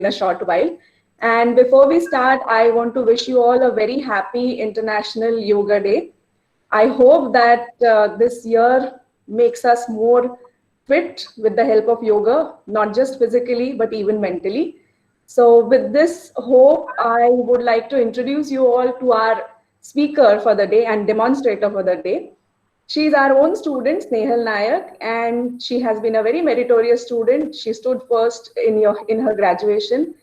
in a short while. And before we start, I want to wish you all a very happy International Yoga Day. I hope that this year makes us more fit with the help of yoga, not just physically, but even mentally. So, with this hope, I would like to introduce you all to our speaker for the day and demonstrator for the day. She is our own student, Snehal Nayak, and she has been a very meritorious student. She stood first in her graduation.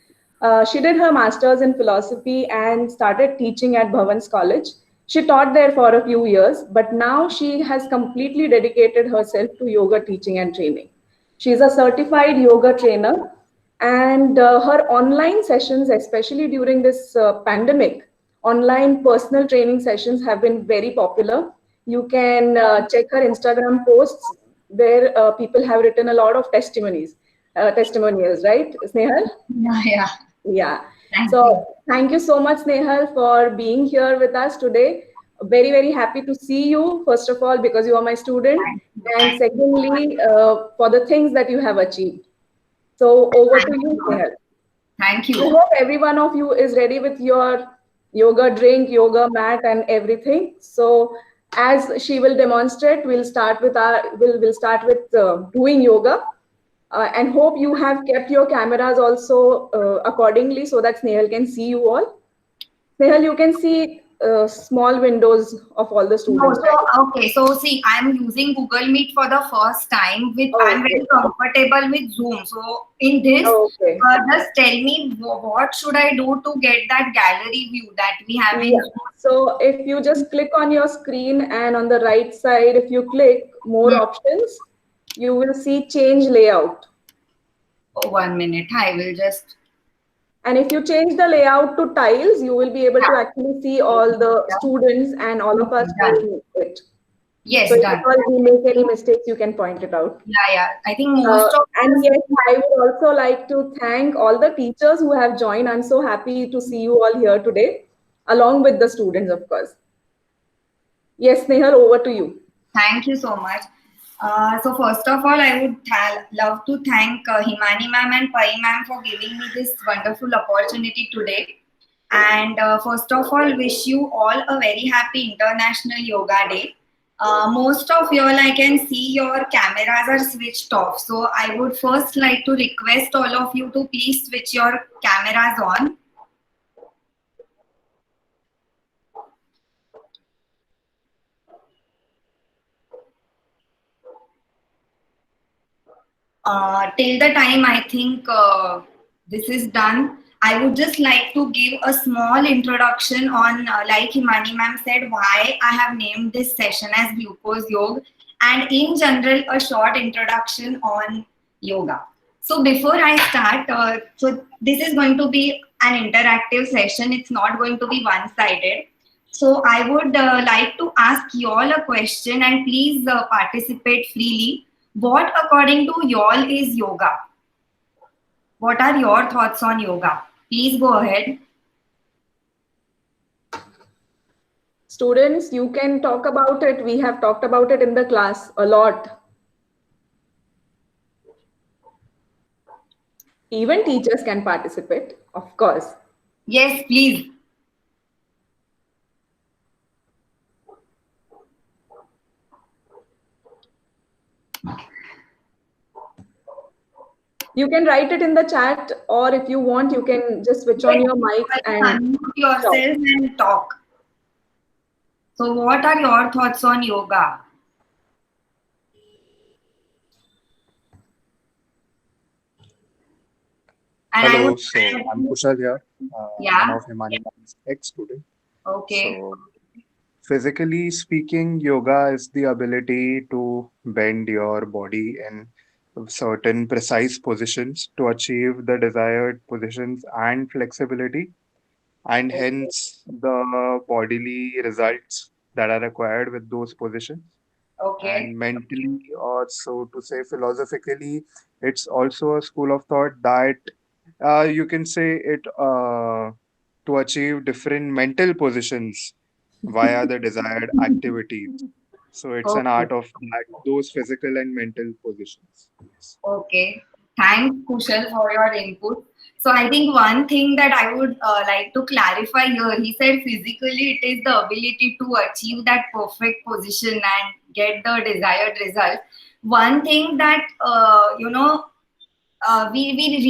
She did her master's in philosophy and started teaching at Bhavans College. She taught there for a few years, but now she has completely dedicated herself to yoga teaching and training. She is a certified yoga trainer, and her online sessions, especially during this pandemic, online personal training sessions have been very popular. You can check her Instagram posts where people have written a lot of testimonials, right, Snehal? Yeah, yeah. Yeah. Thank you. So thank you so much, Snehal, for being here with us today. Very, very happy to see you, first of all, because you are my student, Thank you. and Thank you so much. secondly, for the things that you have achieved. So over to Thank you, you. Snehal. Thank I you. hope every one of you is ready with your yoga drink, yoga mat, and everything. So, as she will demonstrate, we'll start with doing yoga, and hope you have kept your cameras also accordingly so that Snehal can see you all. Snehal, you can see small windows of all the No, students, so right? okay, so see, I'm using Google Meet for the first time. With I'm Okay. very comfortable with Zoom. So in this, Okay. just tell me what should I do to get that gallery view that we have in Yeah. Zoom? So if you just click on your screen and on the right side, if you click more Hmm. options, you will see change layout. Oh, 1 minute. I will just. And if you change the layout to tiles, you will be able to Yeah. actually see all the Yeah. students and all of us Okay, done. doing it. So Yes, if done. at all we make any mistakes, you can point it out. Yeah, yeah. I think most of And us. yes, I would also like to thank all the teachers who have joined. I'm so happy to see you all here today, along with the students, of course. Yes, Snehal, over to you. Thank you so much. So first of all, I would love to thank Himani ma'am and Pai ma'am for giving me this wonderful opportunity today. And first of all, wish you all a very happy International Yoga Day. Most of y'all, I can see your cameras are switched off. So I would first like to request all of you to please switch your cameras on. Till the time I think this is done, I would just like to give a small introduction on, like Himani ma'am said, why I have named this session as Glucose Yoga, and in general, a short introduction on yoga. So before I start, so this is going to be an interactive session. It's not going to be one-sided. So I would like to ask you all a question, and please participate freely. What, according to y'all, is yoga? What are your thoughts on yoga? Please go ahead. Students, you can talk about it. We have talked about it in the class a lot. Even teachers can participate, of course. Yes, please. You can write it in the chat, or if you want, you can just switch on Yes, your you mics and can unmute talk. yourself and talk. So, what are your thoughts on yoga? And I would. Hello, so I'm Kushal here, one Yeah. of Himani's ex-student. Okay. So physically speaking, yoga is the ability to bend your body in certain precise positions to achieve the desired positions and flexibility, and hence the bodily results that are required with those positions. Okay. And mentally, or so to say, philosophically, it's also a school of thought that you can say it to achieve different mental positions via the desired activities. So it's an Okay. art of that, those physical and mental positions. Yes. Okay. Thanks, Kushal, for your input. So I think one thing that I would like to clarify here, he said physically it is the ability to achieve that perfect position and get the desired result. One thing that, we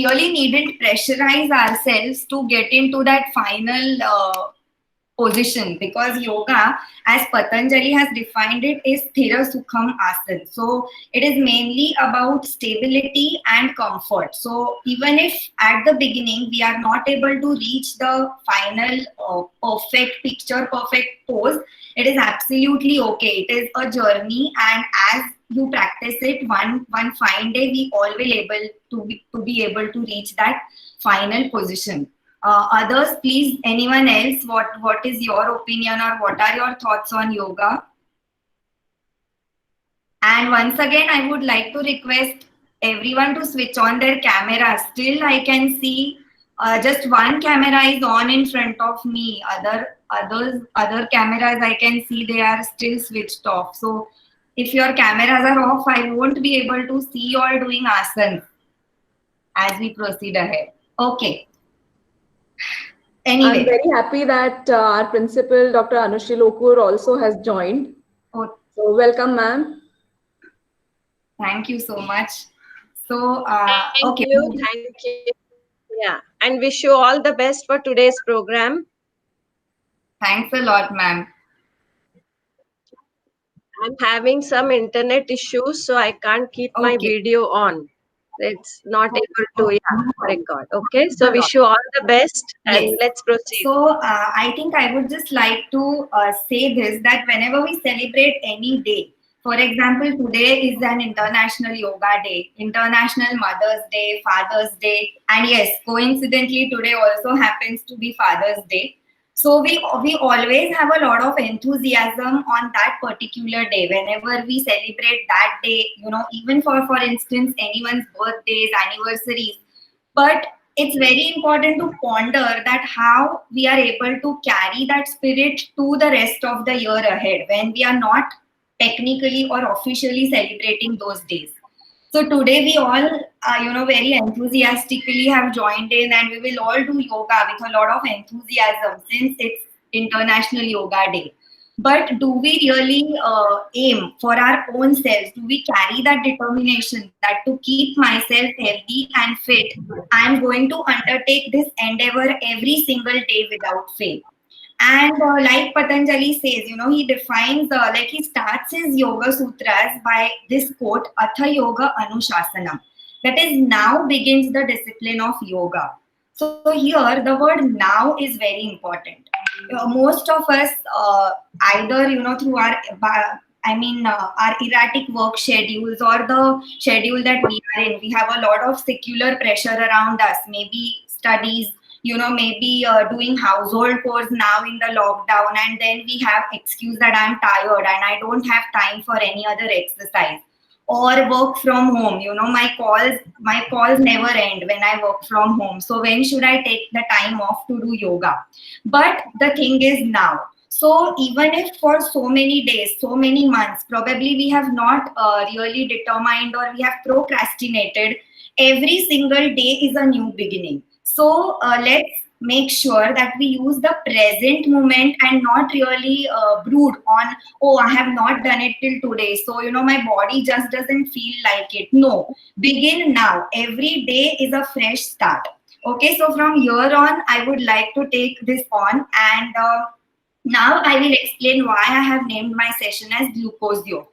really needn't pressurize ourselves to get into that final position, because yoga, as Patanjali has defined it, is Sthira Sukham Asan. So it is mainly about stability and comfort. So even if at the beginning we are not able to reach the final perfect picture, perfect pose, it is absolutely okay. It is a journey, and as you practice it, one fine day we all will able to be able to reach that final position. Others, please, anyone else, what is your opinion or what are your thoughts on yoga? And once again, I would like to request everyone to switch on their camera. Still, I can see just one camera is on in front of me. Other cameras I can see they are still switched off. So if your cameras are off, I won't be able to see you all doing asana as we proceed ahead. Okay. Anyway. I'm very happy that our principal, Dr. Anushri Lokur, also has joined. Oh, so welcome, ma'am. Thank you so much. So, thank you. Yeah, and wish you all the best for today's program. Thanks a lot, ma'am. I'm having some internet issues, so I can't keep my video on. It's not able to record. Okay, so wish you all the best, and let's proceed. So I think I would just like to say this, that whenever we celebrate any day, for example, today is an International Yoga Day, International Mother's Day, Father's Day, and yes, coincidentally today also happens to be Father's Day. So we always have a lot of enthusiasm on that particular day. Whenever we celebrate that day, even for instance, anyone's birthdays, anniversaries. But it's very important to ponder that how we are able to carry that spirit to the rest of the year ahead when we are not technically or officially celebrating those days. So today we all, very enthusiastically have joined in, and we will all do yoga with a lot of enthusiasm since it's International Yoga Day. But do we really aim for our own selves? Do we carry that determination that to keep myself healthy and fit, I'm going to undertake this endeavor every single day without fail? And like Patanjali says, he defines, he starts his Yoga Sutras by this quote, Atha Yoga Anushasanam. That is, now begins the discipline of yoga. So here, the word now is very important. Most of us, either, through our erratic work schedules or the schedule that we are in, we have a lot of secular pressure around us, maybe studies, maybe doing household chores now in the lockdown, and then we have excuse that I'm tired and I don't have time for any other exercise. Or work from home, my calls never end when I work from home. So when should I take the time off to do yoga? But the thing is now. So even if for so many days, so many months, probably we have not really determined or we have procrastinated, every single day is a new beginning. So let's make sure that we use the present moment and not really brood on, oh, I have not done it till today, so my body just doesn't feel like it. No, begin now. Every day is a fresh start. Okay, so from here on, I would like to take this on, and now I will explain why I have named my session as Glucosio.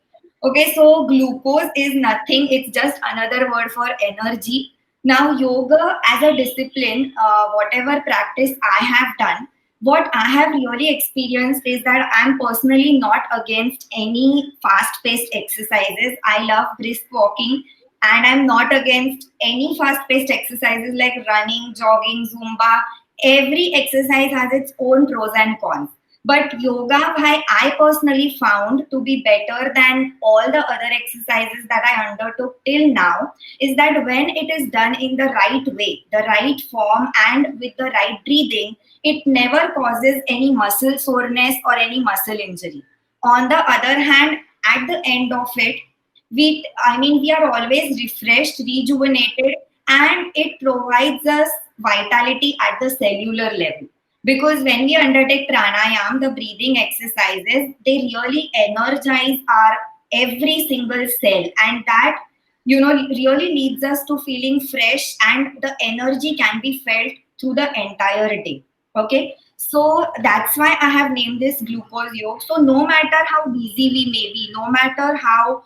Okay, so glucose is nothing, it's just another word for energy. Now, yoga as a discipline, whatever practice I have done, what I have really experienced is that I'm personally not against any fast-paced exercises. I love brisk walking, and I'm not against any fast-paced exercises like running, jogging, Zumba. Every exercise has its own pros and cons. But yoga, I personally found to be better than all the other exercises that I undertook till now is that when it is done in the right way, the right form, and with the right breathing, it never causes any muscle soreness or any muscle injury. On the other hand, at the end of it, we are always refreshed, rejuvenated, and it provides us vitality at the cellular level. Because when we undertake pranayam, the breathing exercises, they really energize our every single cell, and that really leads us to feeling fresh, and the energy can be felt through the entire day. Okay, so that's why I have named this glucose yoga. So no matter how busy we may be, no matter how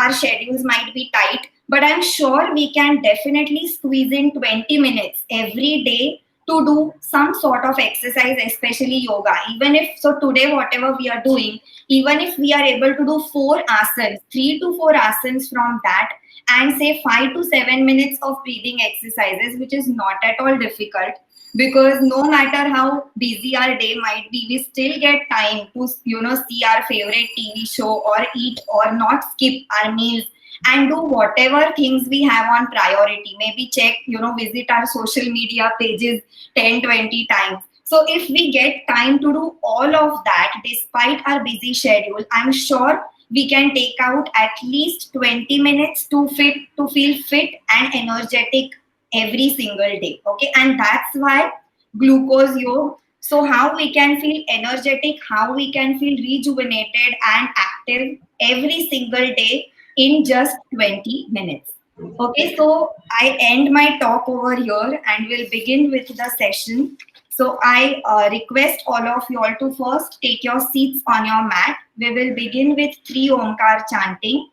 our schedules might be tight, but I'm sure we can definitely squeeze in 20 minutes every day to do some sort of exercise, especially yoga. Even if, so today whatever we are doing, even if we are able to do 4 asanas, 3 to 4 asanas from that, and say 5 to 7 minutes of breathing exercises, which is not at all difficult, because no matter how busy our day might be, we still get time to see our favorite TV show, or eat, or not skip our meals, and do whatever things we have on priority. Maybe check, visit our social media pages 10-20 times. So if we get time to do all of that despite our busy schedule, I'm sure we can take out at least 20 minutes to feel fit and energetic every single day. Okay, and that's why glucose yoga. So how we can feel energetic, how we can feel rejuvenated and active every single day in just 20 minutes. Okay, so I end my talk over here and we'll begin with the session. So I request all of you all to first take your seats on your mat. We will begin with 3 Omkar chanting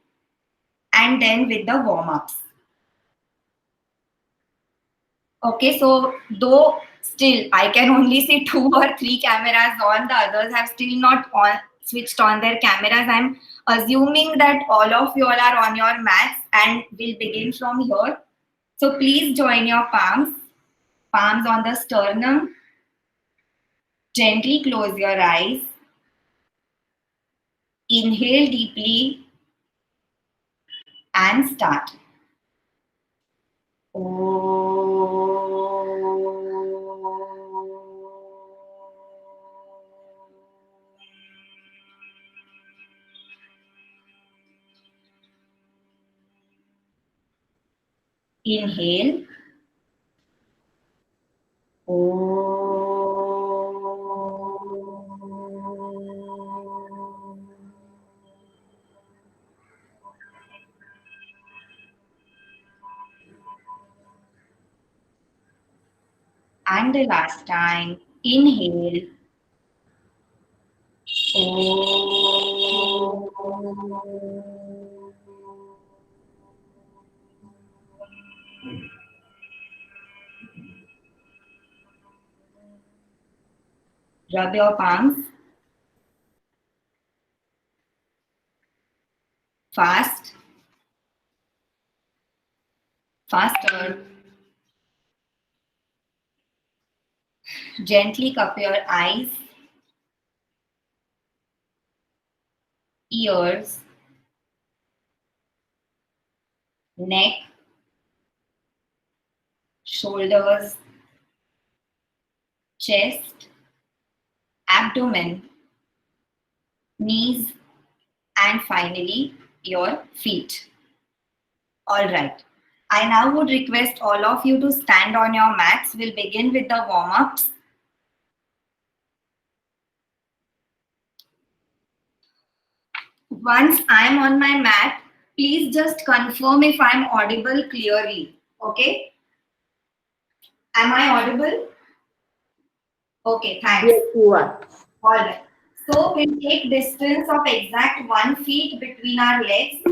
and then with the warm-ups. Okay, so though still I can only see 2 or 3 cameras on, the others have still not switched on their cameras. I'm assuming that all of you all are on your mats, and we'll begin from here. So please join your palms on the sternum. Gently close your eyes. Inhale deeply and start. Inhale. And the last time, inhale. Rub your palms. Fast. Faster. Gently cup your eyes, ears, neck, shoulders, chest, abdomen, knees, and finally your feet. All right. I now would request all of you to stand on your mats. We'll begin with the warm-ups. Once I'm on my mat, please just confirm if I'm audible clearly. Okay? Am I audible? Okay, thanks. Yes, you are. All right. So we'll take distance of exact 1 feet between our legs.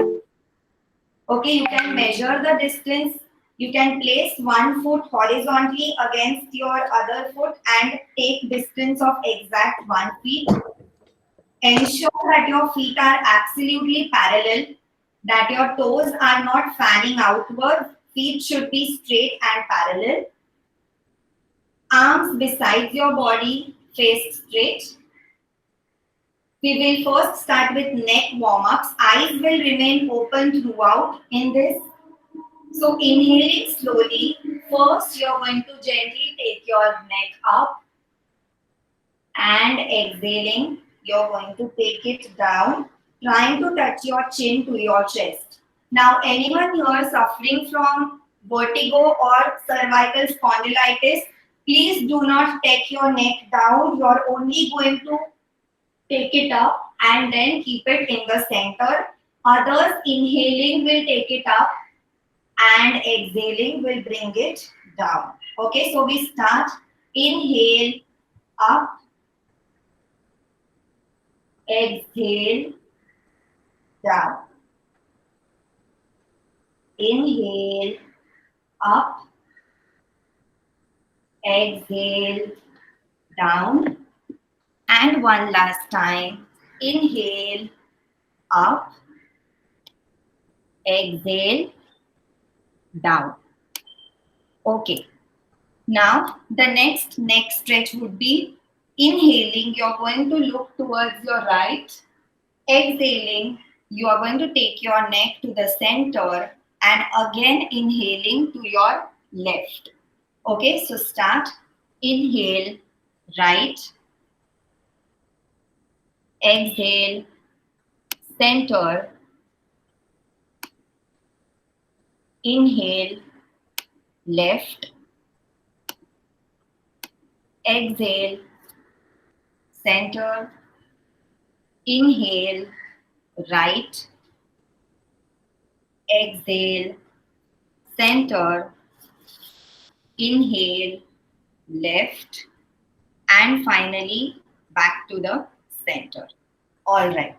Okay, you can measure the distance. You can place 1 foot horizontally against your other foot and take distance of exact 1 feet. Ensure that your feet are absolutely parallel, that your toes are not fanning outward. Feet should be straight and parallel. Arms beside your body, face straight. We will first start with neck warm-ups. Eyes will remain open throughout in this. So inhaling slowly. First, you're going to gently take your neck up. And exhaling, you're going to take it down, trying to touch your chin to your chest. Now, anyone here suffering from vertigo or cervical spondylitis, please do not take your neck down. You are only going to take it up and then keep it in the center. Others inhaling will take it up and exhaling will bring it down. Okay, so we start. Inhale up, exhale down. Inhale up, exhale down. And one last time. Inhale up, exhale down. Okay. Now the next neck stretch would be inhaling. You're going to look towards your right. Exhaling, you are going to take your neck to the center and again inhaling to your left. Okay, so start. Inhale right. Exhale center. Inhale left. Exhale center. Inhale right. Exhale center. Inhale left. And finally back to the center. All right.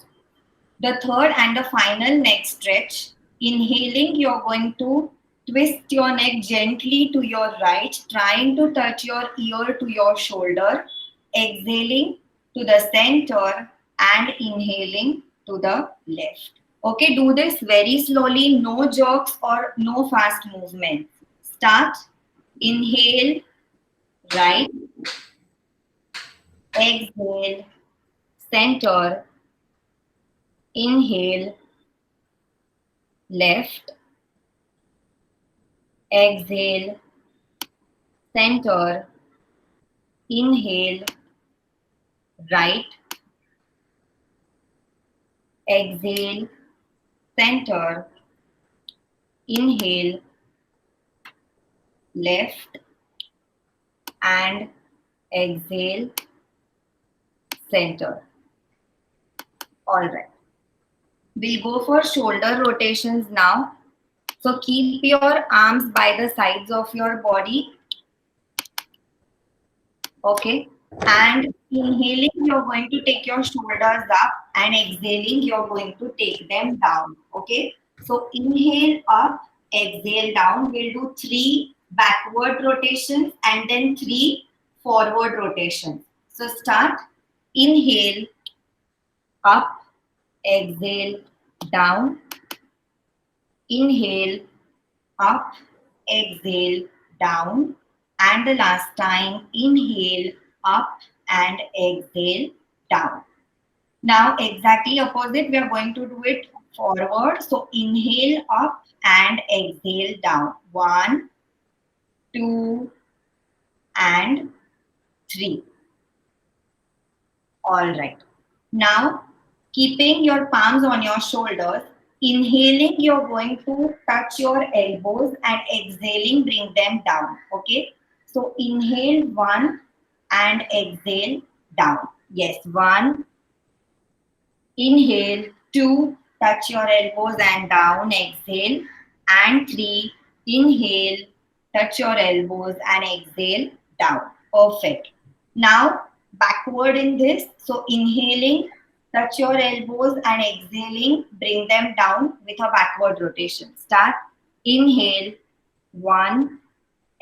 The third and the final neck stretch. Inhaling, you're going to twist your neck gently to your right, trying to touch your ear to your shoulder. Exhaling to the center and inhaling to the left. Okay, do this very slowly, no jerks or no fast movements. Start. Inhale, right. Exhale, center. Inhale, left. Exhale, center. Inhale, right. Exhale, center. Inhale, left. And exhale, center. All right. We'll go for shoulder rotations now. So keep your arms by the sides of your body. Okay. And inhaling, you're going to take your shoulders up, and exhaling, you're going to take them down. Okay. So inhale up, exhale down. We'll do 3 backward rotations and then 3 forward rotations. So start. Inhale up, exhale down. Inhale up, exhale down. And the last time, inhale up and exhale down. Now exactly opposite, we are going to do it forward. So inhale up and exhale down. 1, 2 and 3. All right. Now keeping your palms on your shoulders, inhaling, you're going to touch your elbows, and exhaling, bring them down. Okay. So inhale 1 and exhale down. Yes, 1. Inhale 2, touch your elbows and down, exhale. And 3, inhale, touch your elbows and exhale down. Perfect. Now backward in this. So inhaling, touch your elbows, and exhaling, bring them down with a backward rotation. Start. Inhale 1,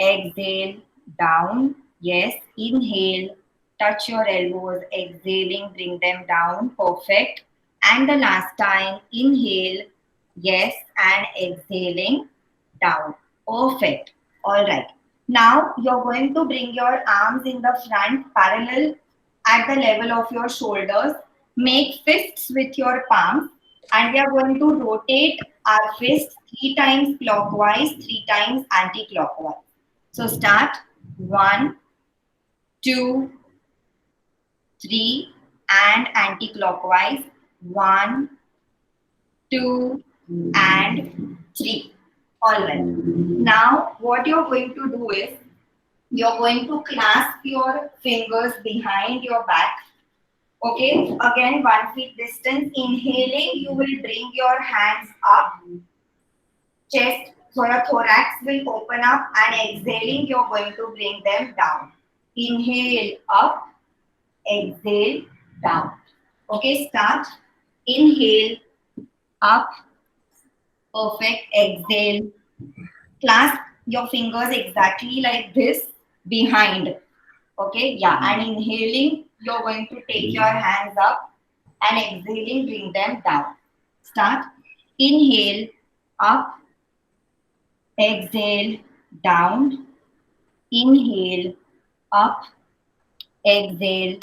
exhale down. Yes, inhale, touch your elbows, exhaling, bring them down. Perfect. And the last time, inhale, yes, and exhaling down. Perfect. All right. Now you're going to bring your arms in the front parallel at the level of your shoulders. Make fists with your palms, and we are going to rotate our fists 3 times clockwise, 3 times anti-clockwise. So start. 1, 2, 3 and anti-clockwise. 1, 2 and 3. All right. Now, what you're going to do is, you're going to clasp your fingers behind your back. Okay, again 1 feet distance. Inhaling, you will bring your hands up. Chest, thorax will open up, and exhaling, you're going to bring them down. Inhale up, exhale down. Okay, start. Inhale up, perfect. Exhale. Clasp your fingers exactly like this behind. Okay, yeah, and inhaling, you're going to take your hands up, and exhaling, bring them down. Start. Inhale up, exhale down. Inhale up, exhale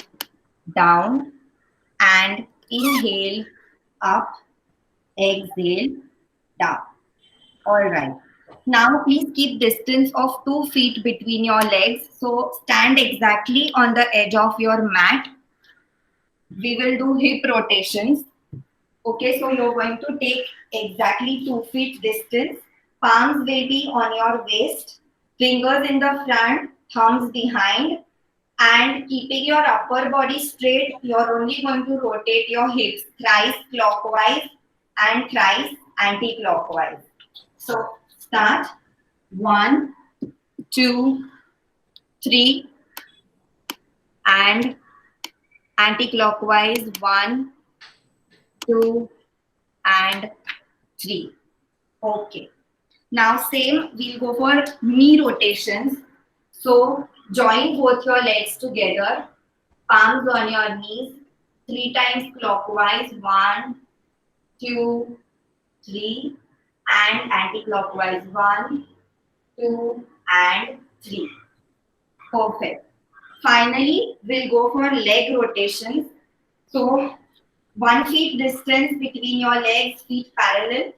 down, and inhale up, exhale down. All right. Now please keep distance of 2 feet between your legs. So stand exactly on the edge of your mat. We will do hip rotations. Okay, so you're going to take exactly 2 feet distance. Palms will be on your waist, fingers in the front, thumbs behind, and keeping your upper body straight, you're only going to rotate your hips thrice clockwise and thrice anti-clockwise. So start. 1, 2, 3, and anti-clockwise. 1, 2, and 3. Okay. Now same, we'll go for knee rotations. So join both your legs together, palms on your knees, 3 times clockwise. 1, 2, 3, and anti-clockwise. 1, 2, and 3. Perfect. Finally, we'll go for leg rotations. So 1 feet distance between your legs, feet parallel.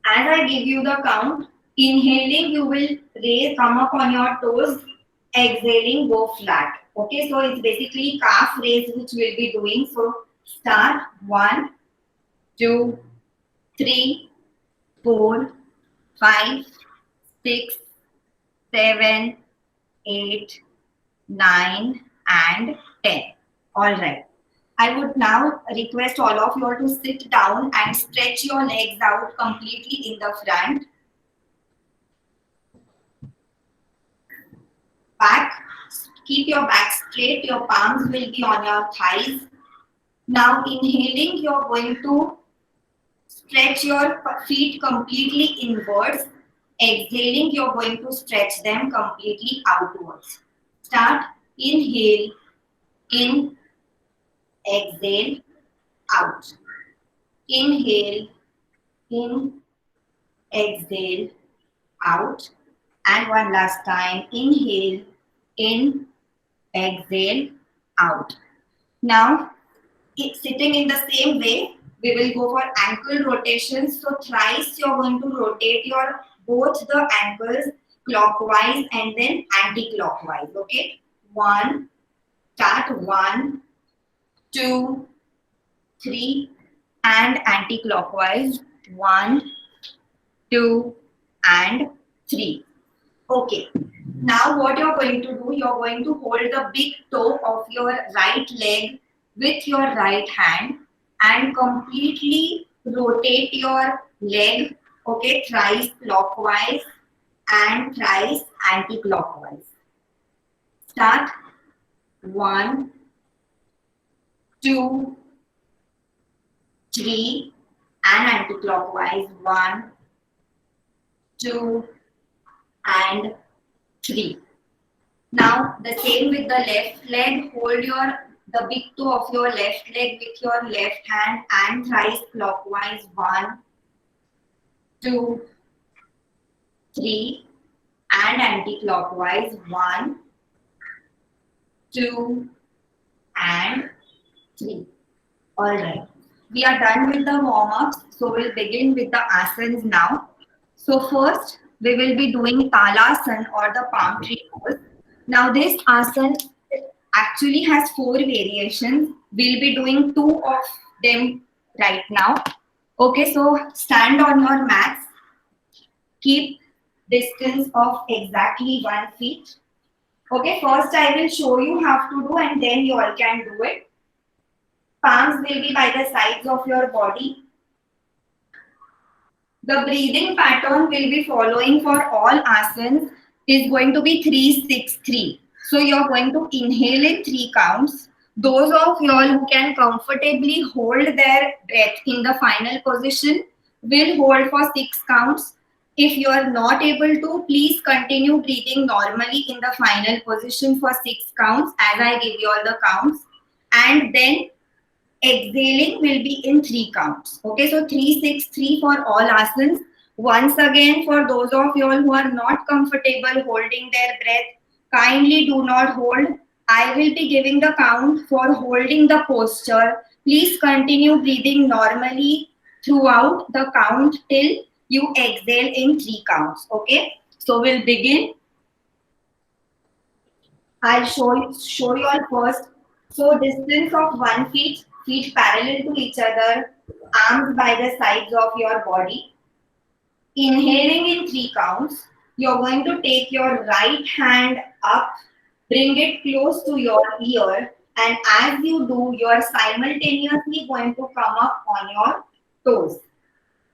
As I give you the count, inhaling, you will raise, come up on your toes. Exhaling, go flat. Okay, so it's basically calf raise which we'll be doing. So start. 1, 2, 3, 4, 5, 6, 7, 8, 9, and 10. All right. I would now request all of you all to sit down and stretch your legs out completely in the front. Back. Keep your back straight. Your palms will be on your thighs. Now inhaling, you're going to stretch your feet completely inwards. Exhaling, you're going to stretch them completely outwards. Start. Inhale, in, exhale, out. Inhale, in, exhale, out. And one last time. Inhale, in, exhale, out. Now, sitting in the same way, we will go for ankle rotations. So thrice you're going to rotate your both the ankles clockwise and then anti-clockwise. Okay. 1, start. 1, 2, 3, and anti-clockwise. 1, 2, and 3. Okay. Now what you're going to do, you're going to hold the big toe of your right leg with your right hand and completely rotate your leg, okay, thrice clockwise and thrice anti-clockwise. Start. 1, 2, 3, and anti-clockwise. 1, 2, and 3. Now the same with the left leg. Hold the big toe of your left leg with your left hand and thrice clockwise. 1, 2, 3, and anti-clockwise. 1, 2, and 3. All right. We are done with the warm-ups. So we'll begin with the asanas now. So first, we will be doing Talasana or the palm tree pose. Now this asana actually has 4 variations. We'll be doing 2 of them right now. Okay, so stand on your mats. Keep distance of exactly 1 feet. Okay, first I will show you how to do and then you all can do it. Palms will be by the sides of your body. The breathing pattern will be following for all asanas is going to be 3-6-3. So you're going to inhale in 3 counts. Those of y'all who can comfortably hold their breath in the final position will hold for 6 counts. If you are not able to, please continue breathing normally in the final position for 6 counts as I give you all the counts. And then exhaling will be in 3 counts. Okay, so 3-6-3 for all asanas. Once again, for those of you all who are not comfortable holding their breath, kindly do not hold. I will be giving the count for holding the posture. Please continue breathing normally throughout the count till you exhale in 3 counts. Okay, so we'll begin. I'll show you all first. So distance of 1 feet, feet parallel to each other, arms by the sides of your body. Inhaling in 3 counts, you're going to take your right hand up, bring it close to your ear, and as you do, you're simultaneously going to come up on your toes.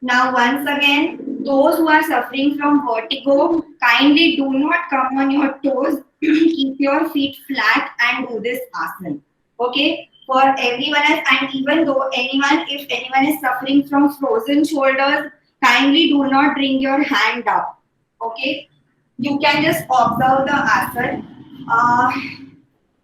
Now, once again, those who are suffering from vertigo, kindly do not come on your toes. Keep your feet flat and do this asana. Okay? For everyone else, and even though if anyone is suffering from frozen shoulders, kindly do not bring your hand up. Okay? You can just observe the asana.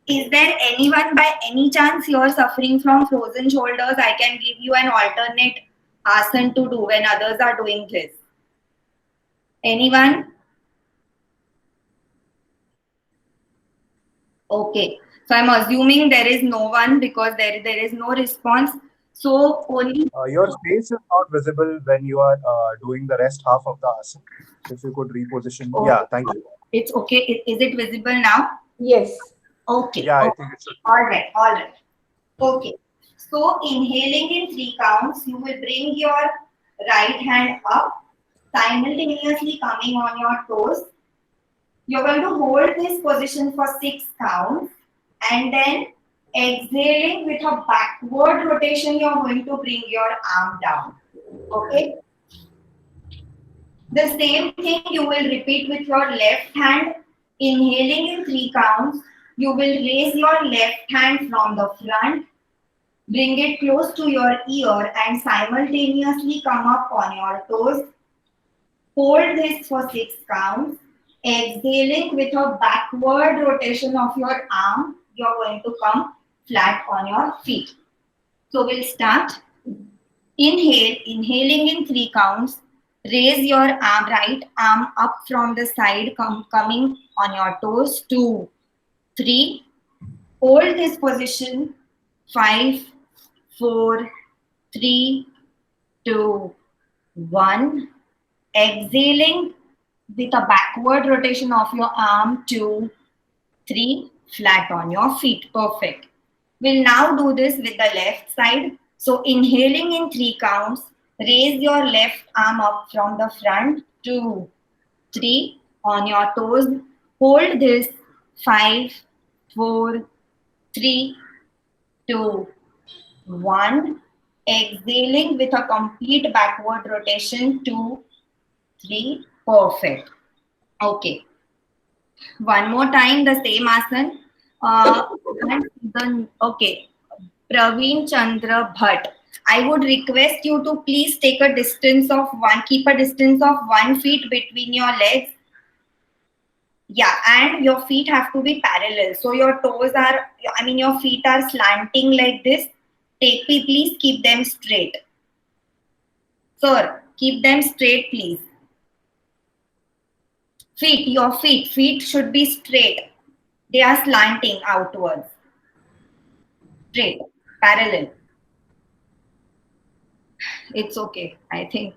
Is there anyone by any chance you are suffering from frozen shoulders? I can give you an alternate asana to do when others are doing this. Anyone? Okay. So I'm assuming there is no one because there is no response. So only Your face is not visible when you are doing the rest half of the asana. If you could reposition. Oh. Yeah, thank you. It's okay. Is it visible now? Yes. Okay. Yeah, I Okay. think it's okay. All right. Okay. So inhaling in 3 counts, you will bring your right hand up, simultaneously coming on your toes. You're going to hold this position for 6 counts and then exhaling with a backward rotation, you're going to bring your arm down. Okay. The same thing you will repeat with your left hand. Inhaling in 3 counts, you will raise your left hand from the front, bring it close to your ear and simultaneously come up on your toes. Hold this for 6 counts. Exhaling with a backward rotation of your arm, you're going to come flat on your feet. So we'll start. Inhaling in 3 counts. Raise your arm, right arm up from the side, coming on your toes. 2, 3. Hold this position. 5, 4, 3, 2, 1. Exhaling with a backward rotation of your arm. 2, 3. Flat on your feet. Perfect. We'll now do this with the left side. So inhaling in 3 counts. Raise your left arm up from the front. 2, 3. On your toes. Hold this. 5, 4, 3, 2, 1. Exhaling with a complete backward rotation. 2, 3. Perfect. Okay. One more time, the same asana. Okay. Praveen Chandra Bhatt. I would request you to please take a distance of keep a distance of 1 feet between your legs. Yeah, and your feet have to be parallel. So your your feet are slanting like this. Please keep them straight. Sir, keep them straight, please. Your feet should be straight. They are slanting outwards. Straight, parallel. It's okay. I think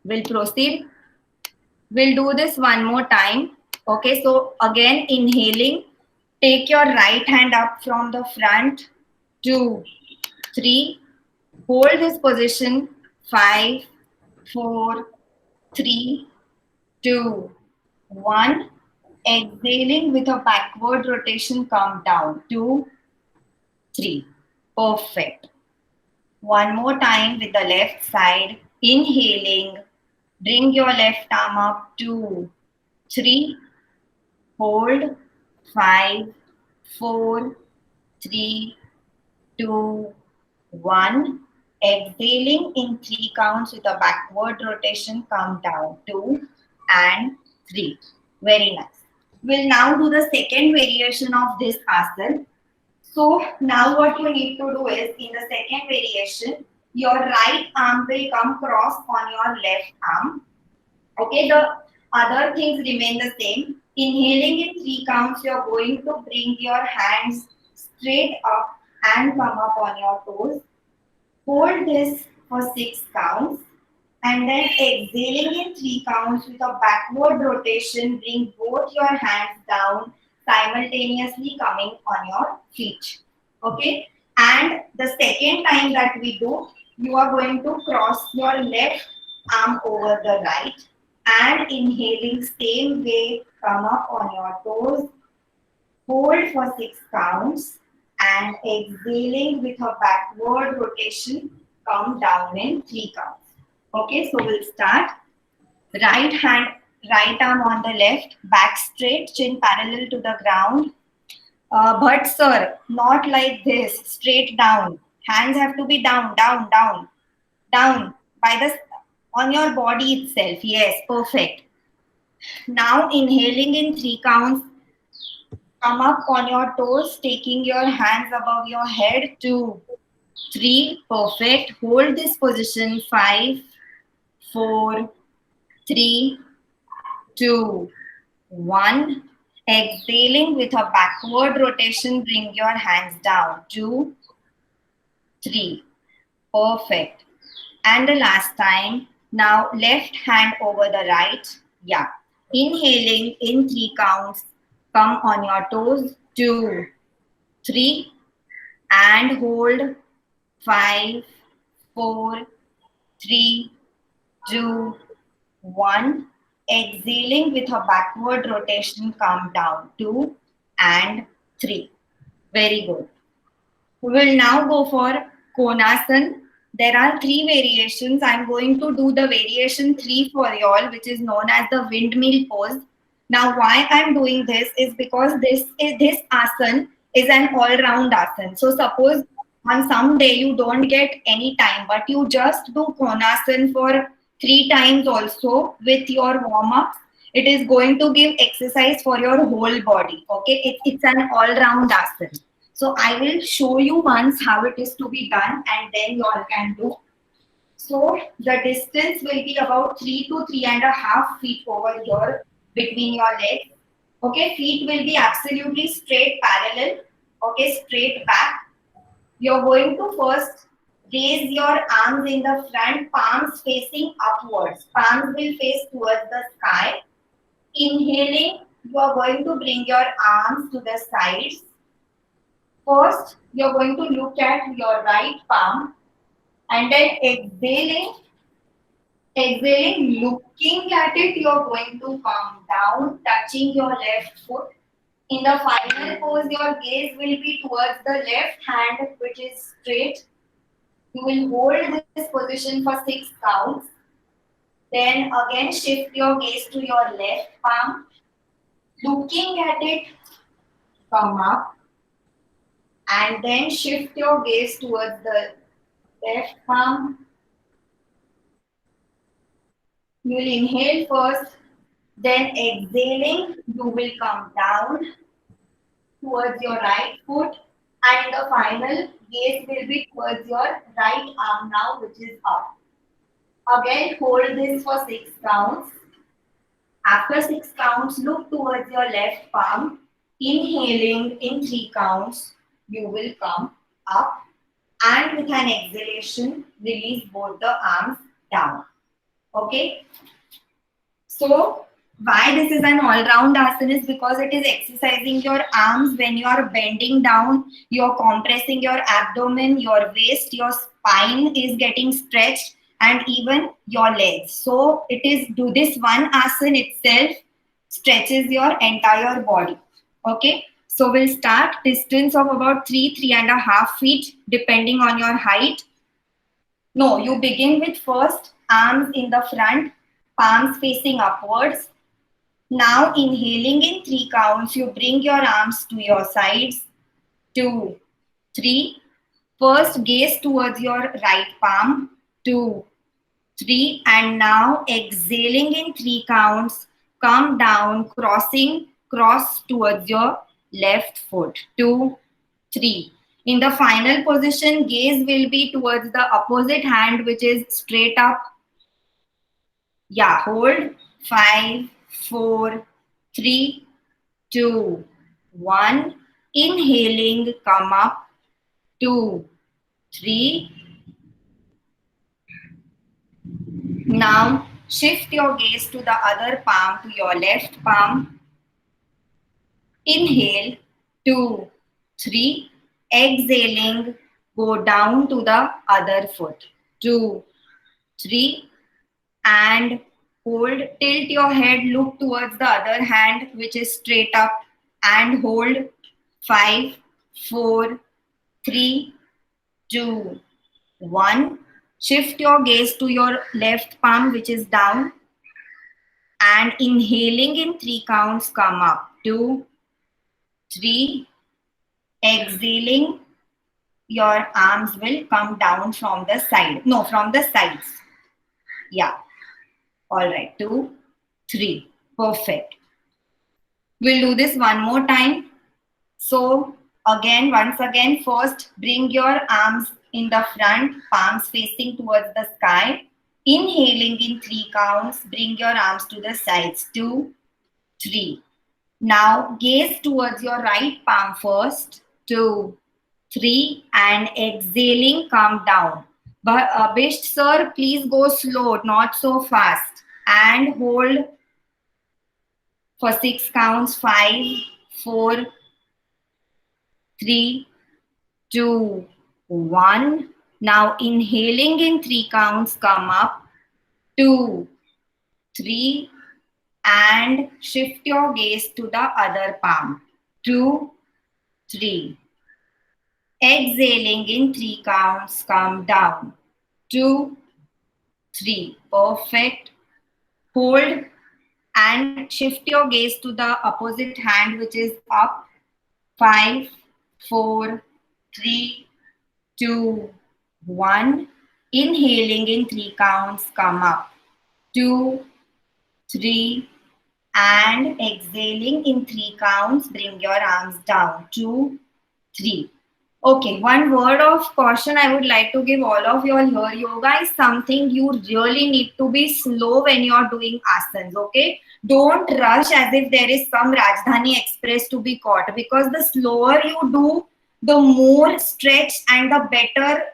we'll proceed. We'll do this one more time. Okay, so again, inhaling. Take your right hand up from the front. 2, 3. Hold this position. 5, 4, 3, 2, 1. Exhaling with a backward rotation, come down. 2, 3. Perfect. One more time with the left side. Inhaling. Bring your left arm up. 2, 3. Hold. 5, 4, 3, 2, 1. Exhaling in 3 counts with a backward rotation. Come down. 2 and 3. Very nice. We'll now do the second variation of this asana. So now what you need to do is, in the second variation, your right arm will come cross on your left arm. Okay, the other things remain the same. Inhaling in 3 counts, you're going to bring your hands straight up and come up on your toes. Hold this for 6 counts. And then exhaling in 3 counts with a backward rotation, bring both your hands down, simultaneously coming on your feet. Okay? And the second time that we do, you are going to cross your left arm over the right and inhaling same way, come up on your toes, hold for 6 counts and exhaling with a backward rotation, come down in 3 counts. Okay, so we'll start. Right arm on the left, back straight, chin parallel to the ground. But sir, not like this, straight down. Hands have to be down, down, down, down on your body itself. Yes, perfect. Now inhaling in 3 counts, come up on your toes, taking your hands above your head. 2, 3, perfect. Hold this position. 5, 4, 3, 2, 1. Exhaling with a backward rotation, bring your hands down. 2, 3. Perfect. And the last time. Now left hand over the right. Yeah. Inhaling in 3 counts. Come on your toes. 2, 3. And hold. 5, 4, 3, 2, 1. Exhaling with a backward rotation, come down. 2 and 3. Very good. We will now go for Konasana. There are 3 variations. I'm going to do the variation 3 for you all, which is known as the windmill pose. Now, why I'm doing this is because this asana is an all-round asana. So suppose on some day you don't get any time, but you just do Konasana for 3 times also with your warm-up, it is going to give exercise for your whole body. Okay, it's an all-round asana. So I will show you once how it is to be done, and then you all can do. So the distance will be about 3 to 3.5 feet over here between your legs. Okay, feet will be absolutely straight parallel. Okay, straight back. You're going to first raise your arms in the front, palms facing upwards. Palms will face towards the sky. Inhaling, you are going to bring your arms to the sides. First, you're going to look at your right palm and then exhaling, looking at it, you're going to come down, touching your left foot. In the final pose, your gaze will be towards the left hand, which is straight. You will hold this position for 6 counts. Then again shift your gaze to your left palm. Looking at it, come up. And then shift your gaze towards the left palm. You will inhale first. Then exhaling, you will come down towards your right foot. And in the final, gaze will be towards your right arm now, which is up. Again, hold this for 6 counts. After 6 counts, look towards your left palm. Inhaling in 3 counts, you will come up. And with an exhalation, release both the arms down. Okay? So, why this is an all-round asana is because it is exercising your arms when you are bending down, you are compressing your abdomen, your waist, your spine is getting stretched. and even your legs. So it is, do this one asana itself stretches your entire body. Okay, so we'll start distance of about 3.5 feet depending on your height. No, you begin with first arms in the front, palms facing upwards. Now inhaling in 3 counts, you bring your arms to your sides. 2, 3. First gaze towards your right palm. 2, 3. And now exhaling in 3 counts, come down, cross towards your left foot. 2, 3. In the final position, gaze will be towards the opposite hand, which is straight up. Yeah, hold. 5, 4, 3, 2, 1. Inhaling, come up. 2, 3. Now shift your gaze to the other palm, to your left palm. Inhale, 2, 3. Exhaling, go down to the other foot. 2, 3. And hold. Tilt your head, look towards the other hand, which is straight up, and hold. 5, 4, 3, 2, 1. Shift your gaze to your left palm, which is down, and inhaling in 3 counts, come up. 2, 3. Exhaling, your arms will come down from the side. No, from the sides. Yeah. All right. 2, 3. Perfect. We'll do this one more time. So again, once again, first bring your arms in the front, palms facing towards the sky. Inhaling in 3 counts, bring your arms to the sides. 2, 3. Now gaze towards your right palm first. 2, 3. And exhaling, come down. But Bisht sir, please go slow, not so fast. And hold for 6 counts. 5, 4, 3, 2, 1. Now inhaling in 3 counts, come up. 2, 3. And shift your gaze to the other palm. 2, 3. Exhaling in 3 counts, come down. 2, 3. Perfect. Hold and shift your gaze to the opposite hand, which is up. 5, 4, 3, 2, 1. Inhaling in 3 counts, come up. 2, 3. And exhaling in 3 counts, bring your arms down. 2, 3. Okay, one word of caution I would like to give all of you all here. Yoga is something you really need to be slow when you are doing asanas, okay? Don't rush as if there is some Rajdhani Express to be caught, because the slower you do, the more stretch and the better,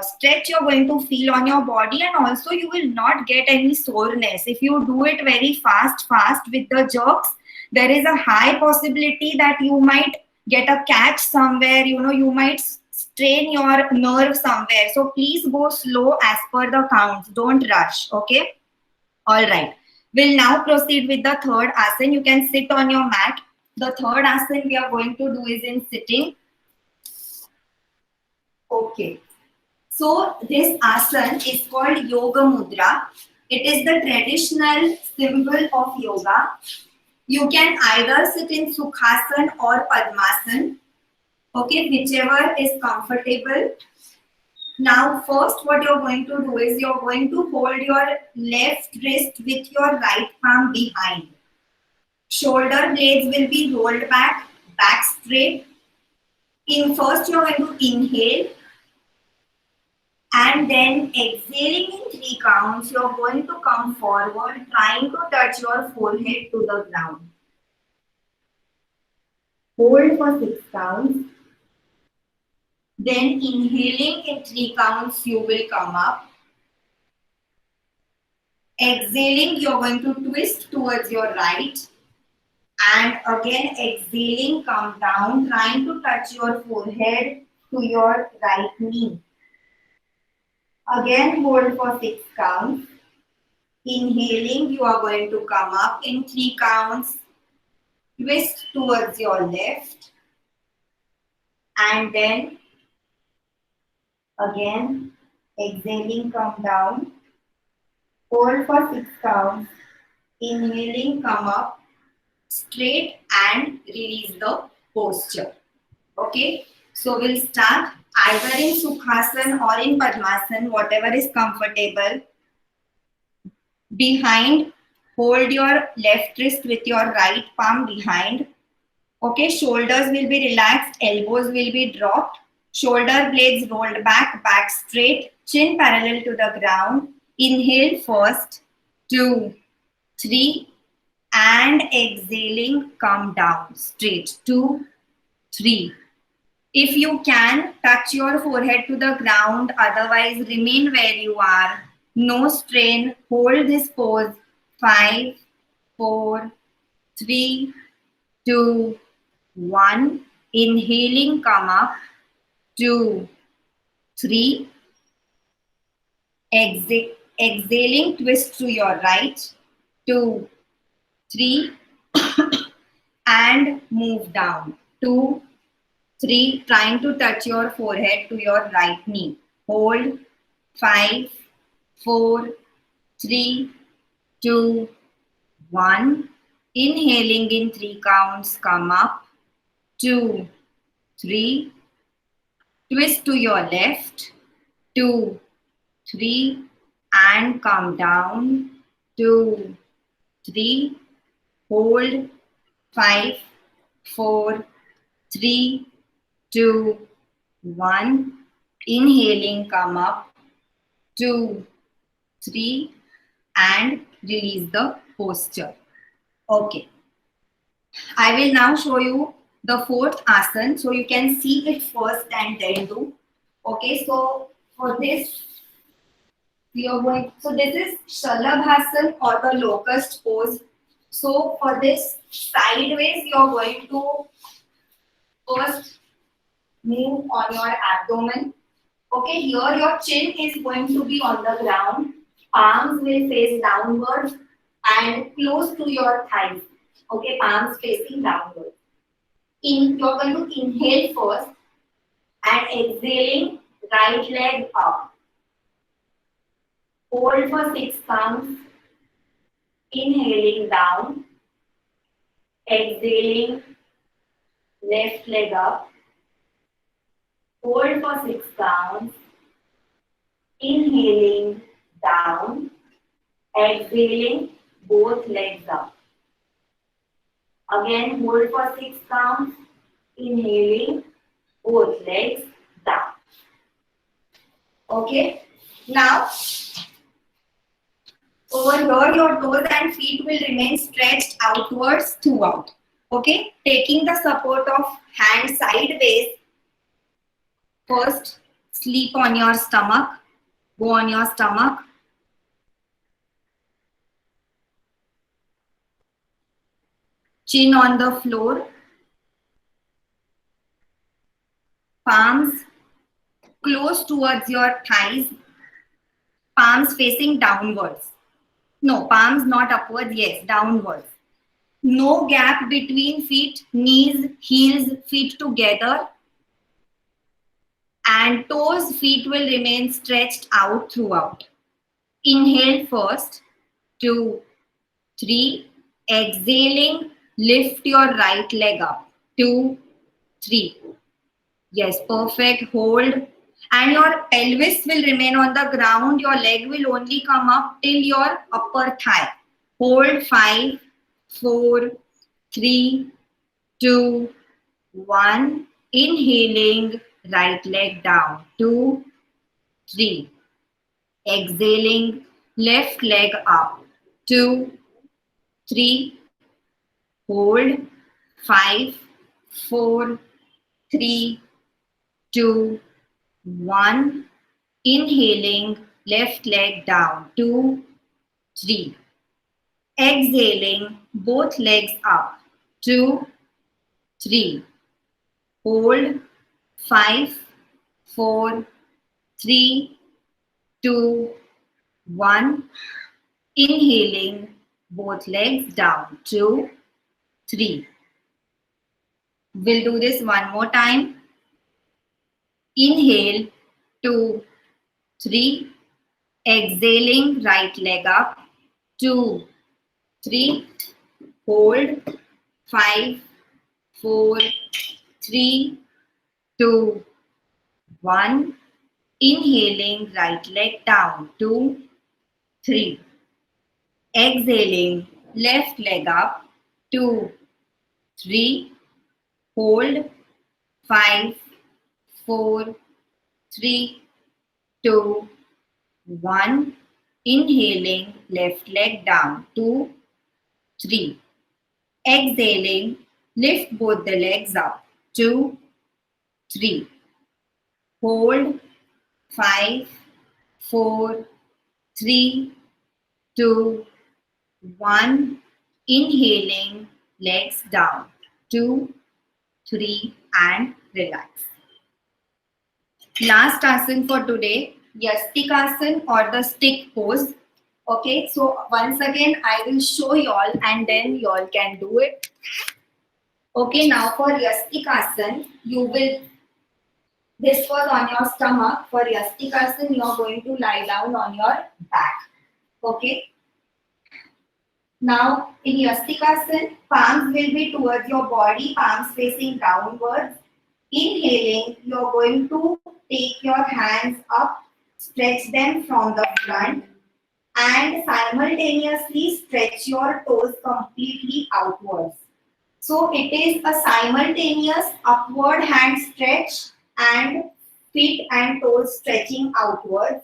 stretch you're going to feel on your body, and also you will not get any soreness. If you do it very fast with the jerks, there is a high possibility that you might get a catch somewhere, you might strain your nerve somewhere. So please go slow as per the counts. Don't rush, okay? All right. We'll now proceed with the third asana. You can sit on your mat. The third asana we are going to do is in sitting. Okay. So this asana is called Yoga Mudra. It is the traditional symbol of yoga. You can either sit in Sukhasana or Padmasana, okay, whichever is comfortable. Now, first what you're going to do is you're going to hold your left wrist with your right palm behind. Shoulder blades will be rolled back straight. First you're going to inhale, and then exhaling in 3 counts, you're going to come forward, trying to touch your forehead to the ground. Hold for 6 counts. Then inhaling in 3 counts, you will come up. Exhaling, you're going to twist towards your right. And again, exhaling, come down, trying to touch your forehead to your right knee. Again, hold for 6 counts. Inhaling, you are going to come up in 3 counts. Twist towards your left. And then again, exhaling, come down. Hold for 6 counts. Inhaling, come up straight and release the posture. Okay, so we'll start either in Sukhasana or in Padmasana, whatever is comfortable. Behind, hold your left wrist with your right palm behind. Okay, shoulders will be relaxed, elbows will be dropped, shoulder blades rolled back, back straight, chin parallel to the ground. Inhale first, 2, 3, and exhaling, come down straight, 2, 3. If you can, touch your forehead to the ground, otherwise remain where you are. No strain, hold this pose. 5, 4, 3, 2, 1. Inhaling, come up. 2, 3. Exhaling, twist to your right. 2, 3. And move down. 2, 3, trying to touch your forehead to your right knee. Hold. 5, 4, 3, 2, 1. Inhaling in 3 counts, come up. 2, 3. Twist to your left. 2, 3. And come down. 2, 3. Hold. 5, 4, 3, 2, 1. Inhaling, come up. 2, 3, and release the posture. Okay. I will now show you the 4th asana. So you can see it first and then do. Okay, so for this, we are going, so this is Shalabhasana or the locust pose. So for this, sideways, you are going to first move on your abdomen. Okay, here your chin is going to be on the ground. Palms will face downwards and close to your thighs. Okay, palms facing downwards. You're going to inhale first and exhaling, right leg up. Hold for 6 counts. Inhaling down. Exhaling, left leg up. Hold for 6 counts. Inhaling down. Exhaling, both legs up. Again, hold for 6 counts. Inhaling, both legs down. Okay. Now, over here, your toes and feet will remain stretched outwards throughout. Okay. Taking the support of hand sideways. First, sleep on your stomach. Go on your stomach. Chin on the floor. Palms close towards your thighs. Palms facing downwards. No, palms not upwards. Yes, downwards. No gap between feet, knees, heels, feet together. And toes, feet will remain stretched out throughout. Inhale first. 2, 3. Exhaling, lift your right leg up. 2, 3. Yes, perfect. Hold. And your pelvis will remain on the ground. Your leg will only come up till your upper thigh. Hold. 5, 4, 3, 2, 1. Inhaling, right leg down. 2, 3. Exhaling, left leg up. 2, 3. Hold. 5, 4, 3, 2, 1. Inhaling, left leg down. 2, 3. Exhaling, both legs up. 2, 3. Hold. 5, 4, 3, 2, 1. Inhaling, both legs down. 2, 3. We'll do this one more time. Inhale, 2, 3. Exhaling, right leg up. 2, 3. Hold. 5, 4, 3, 2, 1. Inhaling, right leg down. 2, 3. Exhaling, left leg up. 2, 3. Hold. 5, 4, 3, 2, 1. Inhaling, left leg down. 2, 3. Exhaling, lift both the legs up. 2, 3. Hold. 5, 4, 3, 2, 1. Inhaling, legs down. 2, 3, and relax. Last asana for today, Yastikasana or the stick pose. Okay, so once again, I will show y'all and then y'all can do it. Okay, now for Yastikasana, this was on your stomach. For Yastikasana, you are going to lie down on your back. Okay. Now, in Yastikasana, palms will be towards your body, palms facing downwards. Inhaling, you are going to take your hands up, stretch them from the front, and simultaneously stretch your toes completely outwards. So it is a simultaneous upward hand stretch and feet and toes stretching outwards.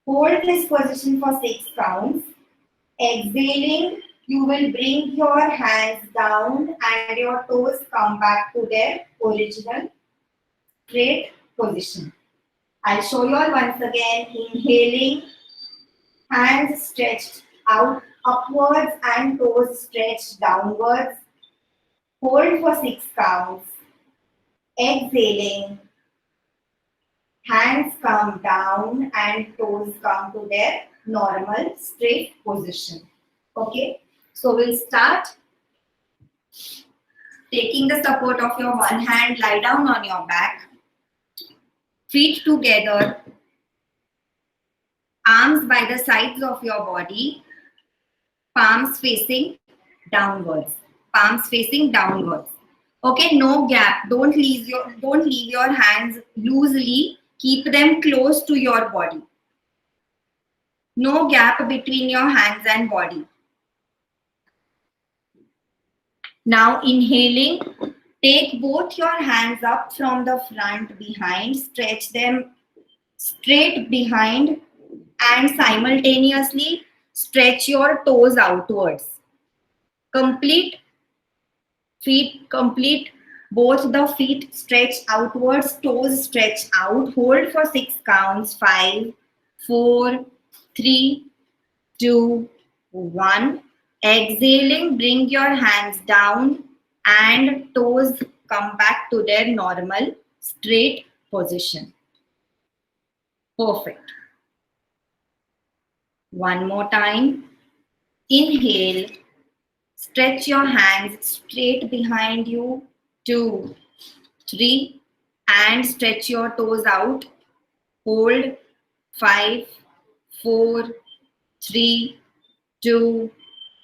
Hold this position for 6 counts. Exhaling, you will bring your hands down and your toes come back to their original straight position. I'll show you all once again. Inhaling, hands stretched out upwards and toes stretched downwards. Hold for 6 counts. Exhaling, hands come down and toes come to their normal straight position. Okay, so we'll start. Taking the support of your one hand, lie down on your back. Feet together. Arms by the sides of your body. Palms facing downwards. Palms facing downwards. Okay, no gap. Don't leave your hands loosely. Keep them close to your body. No gap between your hands and body. Now inhaling, take both your hands up from the front behind, stretch them straight behind and simultaneously stretch your toes outwards. Complete both the feet stretch outwards, toes stretch out. Hold for 6 counts. 5, 4, 3, 2, 1. Exhaling, bring your hands down and toes come back to their normal straight position. Perfect. One more time. Inhale. Stretch your hands straight behind you. 2, 3. And stretch your toes out. Hold. 5, 4, 3, 2,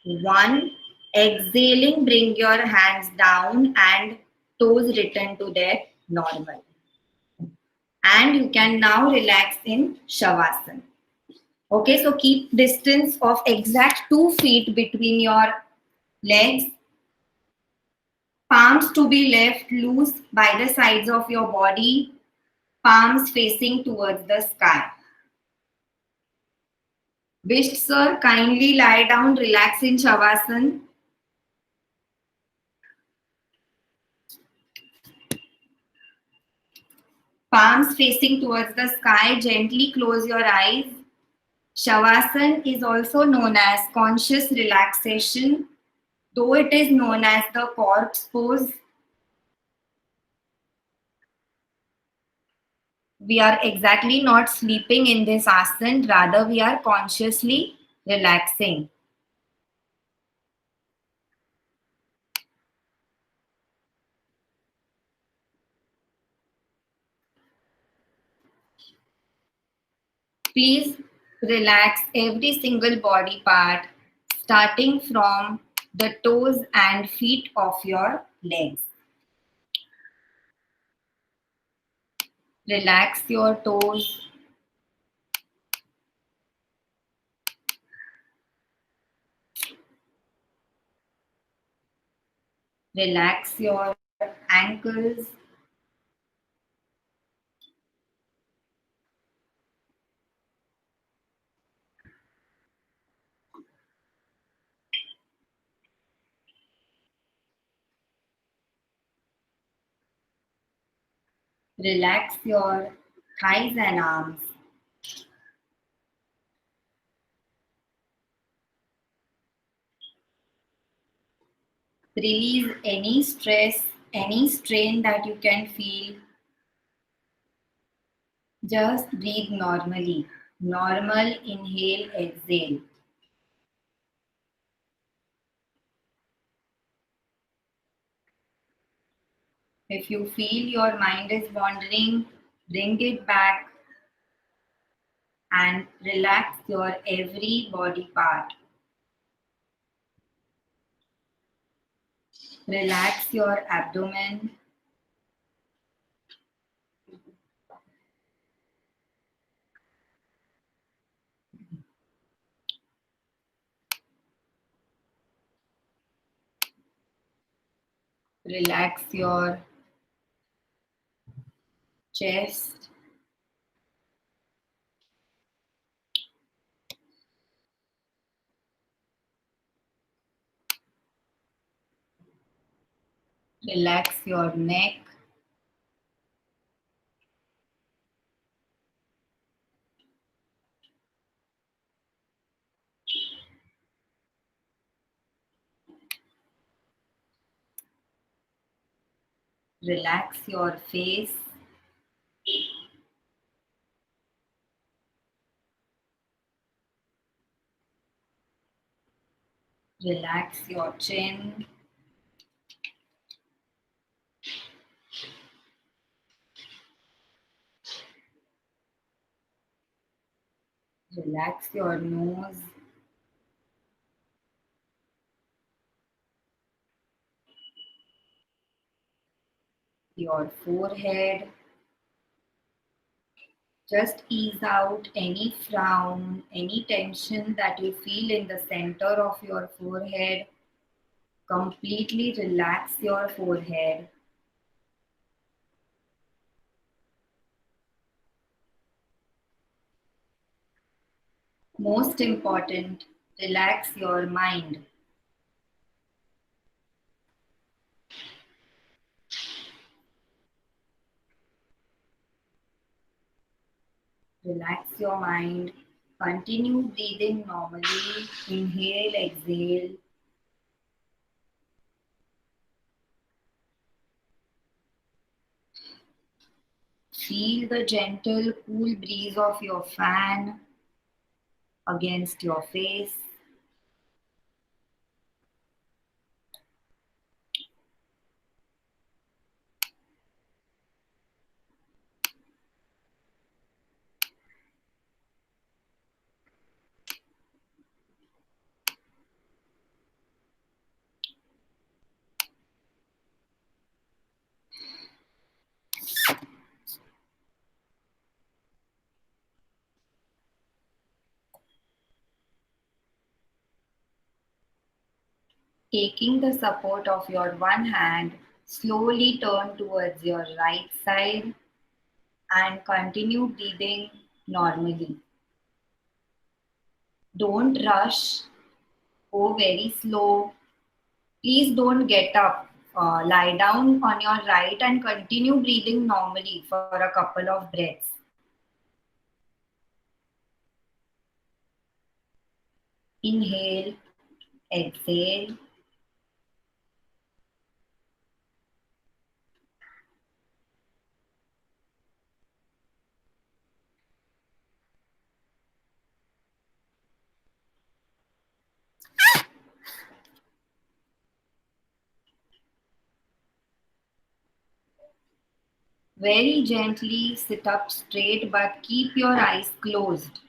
1. Exhaling, bring your hands down and toes return to their normal. And you can now relax in Shavasana. Okay, so keep distance of exact 2 feet between your legs. Palms to be left loose by the sides of your body. Palms facing towards the sky. Wished sir, kindly lie down, relax in Shavasana. Palms facing towards the sky, gently close your eyes. Shavasana is also known as conscious relaxation, though it is known as the corpse pose. We are exactly not sleeping in this asana, rather we are consciously relaxing. Please relax every single body part, starting from the toes and feet of your legs. Relax your toes. Relax your ankles. Relax your thighs and arms. Release any stress, any strain that you can feel. Just breathe normally. Normal inhale, exhale. If you feel your mind is wandering, bring it back and relax your every body part. Relax your abdomen. Relax your chest. Relax your neck. Relax your face. Relax your chin. Relax your nose. Your forehead. Just ease out any frown, any tension that you feel in the center of your forehead. Completely relax your forehead. Most important, relax your mind. Relax your mind. Continue breathing normally. Inhale, exhale. Feel the gentle, cool breeze of your fan against your face. Taking the support of your one hand, slowly turn towards your right side and continue breathing normally. Don't rush, go very slow. Please don't get up. Lie down on your right and continue breathing normally for a couple of breaths. Inhale, exhale. Very gently sit up straight, but keep your eyes closed.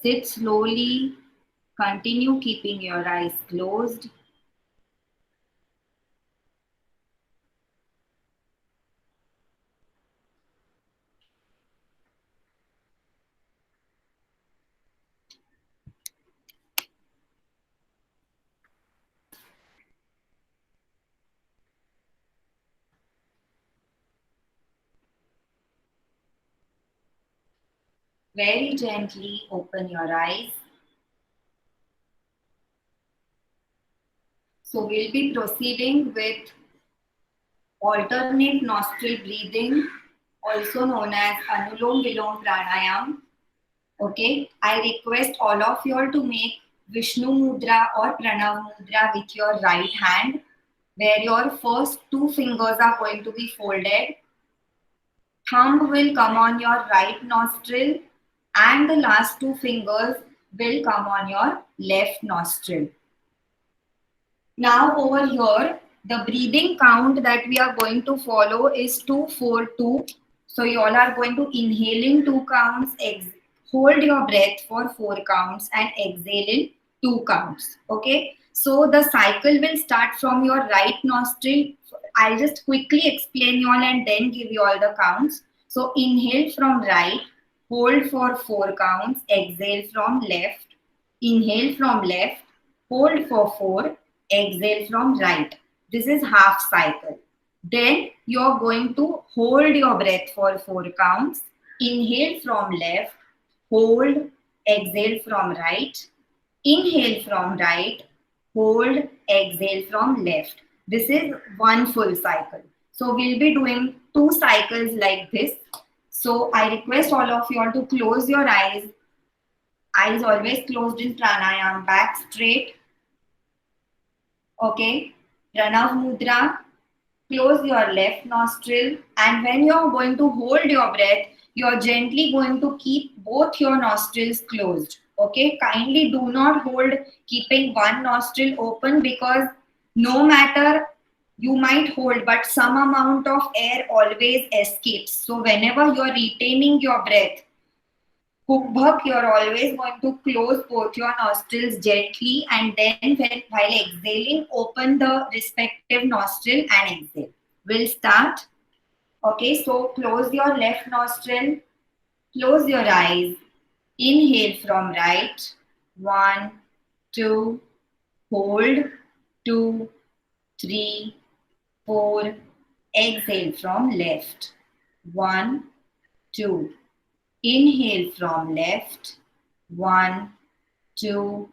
Sit slowly. Continue keeping your eyes closed. Very gently open your eyes. So we'll be proceeding with alternate nostril breathing, also known as Anulom Vilom Pranayam. Okay, I request all of you all to make Vishnu Mudra or Pranav Mudra with your right hand, where your first two fingers are going to be folded. Thumb will come on your right nostril and the last two fingers will come on your left nostril. Now over here, the breathing count that we are going to follow is 2-4-2. So you all are going to inhale in 2 counts, hold your breath for 4 counts and exhale in 2 counts. Okay. So the cycle will start from your right nostril. I'll just quickly explain you all and then give you all the counts. So inhale from right, hold for 4 counts, exhale from left, inhale from left, hold for 4, exhale from right. This is half cycle. Then you are going to hold your breath for 4 counts. Inhale from left, hold, exhale from right. Inhale from right, hold, exhale from left. This is one full cycle. So we'll be doing 2 cycles like this. So I request all of you all to close your eyes. Eyes always closed in pranayam, back straight. Okay, Pranav Mudra, close your left nostril, and when you are going to hold your breath, you are gently going to keep both your nostrils closed. Okay, kindly do not hold keeping one nostril open, because no matter you might hold, but some amount of air always escapes. So whenever you are retaining your breath, Kubhak, you're always going to close both your nostrils gently, and then while exhaling, open the respective nostril and exhale. We'll start. Okay, so close your left nostril, close your eyes, inhale from right, 1, 2, hold, 2, 3, 4, exhale from left, 1, 2. Inhale from left, 1, 2,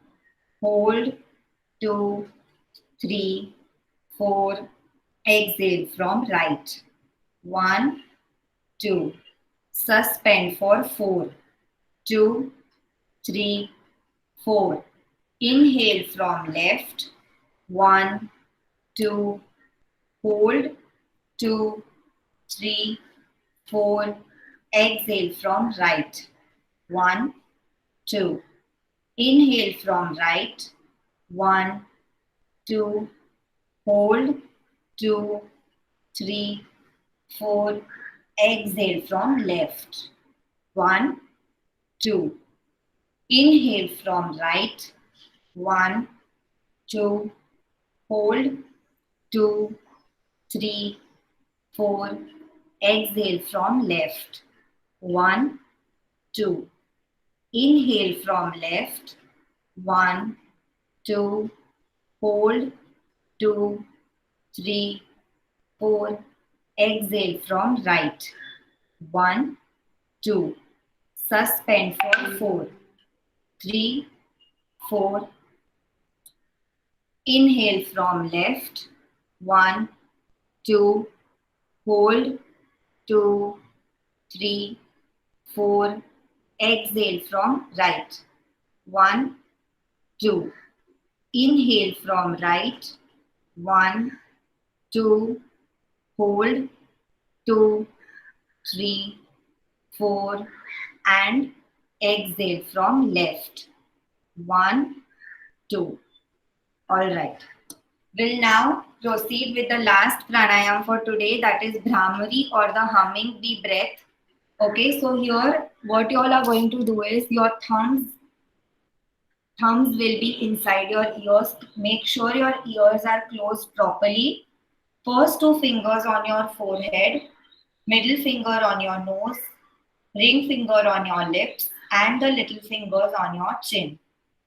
hold, 2, 3, 4, exhale from right, 1, 2, suspend for 4, 2, 3, 4, inhale from left, 1, 2, hold, 2, 3, 4, exhale from right, 1, 2. Inhale from right, 1, 2, hold, 2, 3, 4, exhale from left, 1, 2. Inhale from right, 1, 2, hold, 2, 3, 4, exhale from left, 1, 2. Inhale from left, 1, 2, hold, 2, 3, 4, exhale from right, 1, 2, suspend for 4, 3, 4, inhale from left, 1, 2, hold, 2, 3, 4, exhale from right, 1, 2, inhale from right, 1, 2, hold, 2, 3, 4, and exhale from left, 1, 2. All right. We'll now proceed with the last pranayam for today, that is Bhramari or the humming bee breath. Okay, so here what you all are going to do is your thumbs will be inside your ears. Make sure your ears are closed properly. First two fingers on your forehead, middle finger on your nose, ring finger on your lips, and the little fingers on your chin.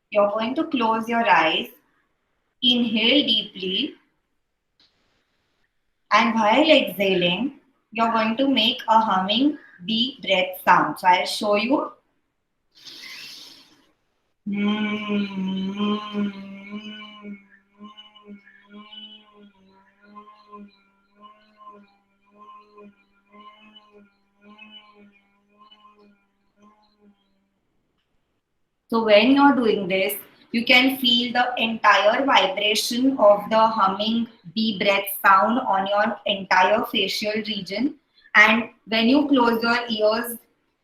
You're going to close your eyes, inhale deeply, and while exhaling, you're going to make a humming bee breath sound. So I'll show you. So when you're doing this, you can feel the entire vibration of the humming bee breath sound on your entire facial region. And when you close your ears,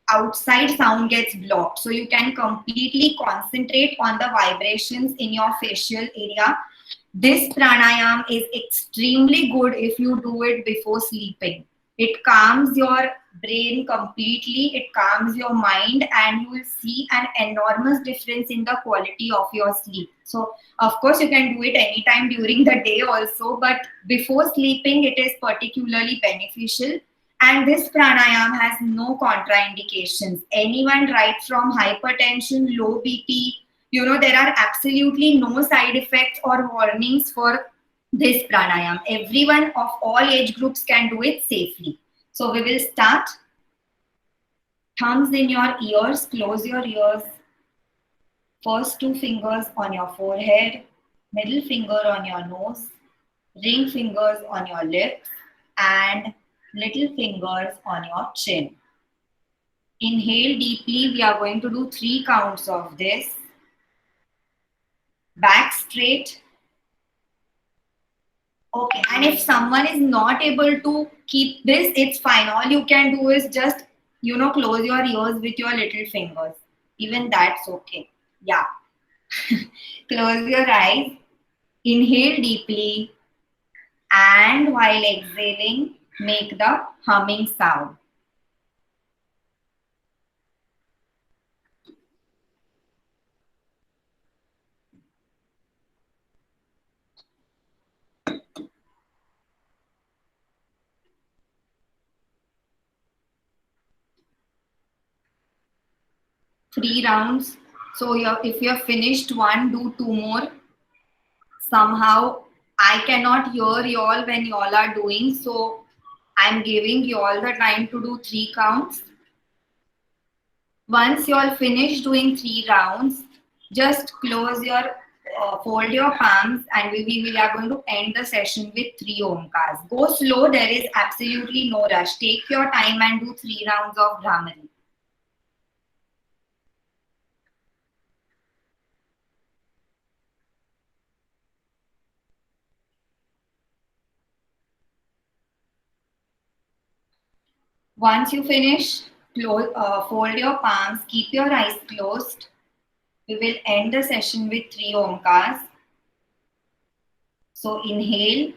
outside sound gets blocked. So you can completely concentrate on the vibrations in your facial area. This pranayam is extremely good if you do it before sleeping. It calms your brain completely, it calms your mind, and you will see an enormous difference in the quality of your sleep. So, of course, you can do it anytime during the day also, but before sleeping, it is particularly beneficial. And this pranayam has no contraindications. Anyone, right from hypertension, low BP, there are absolutely no side effects or warnings for this pranayam. Everyone of all age groups can do it safely. So we will start. Thumbs in your ears, close your ears. First two fingers on your forehead, middle finger on your nose, ring fingers on your lips, and little fingers on your chin. Inhale deeply. We are going to do 3 counts of this. Back straight. Okay, and if someone is not able to keep this, it's fine. All you can do is just, close your ears with your little fingers. Even that's okay. Yeah. Close your eyes. Inhale deeply. And while exhaling, make the humming sound. Three rounds. So if you have finished one, do 2 more. Somehow I cannot hear you all when you all are doing. So I'm giving you all the time to do 3 counts. Once you all finish doing 3 rounds, just close your, fold your palms, and we are going to end the session with 3 omkars. Go slow, there is absolutely no rush. Take your time and do 3 rounds of Bhramari. Once you finish, fold your palms, keep your eyes closed. We will end the session with 3 omkars. So inhale.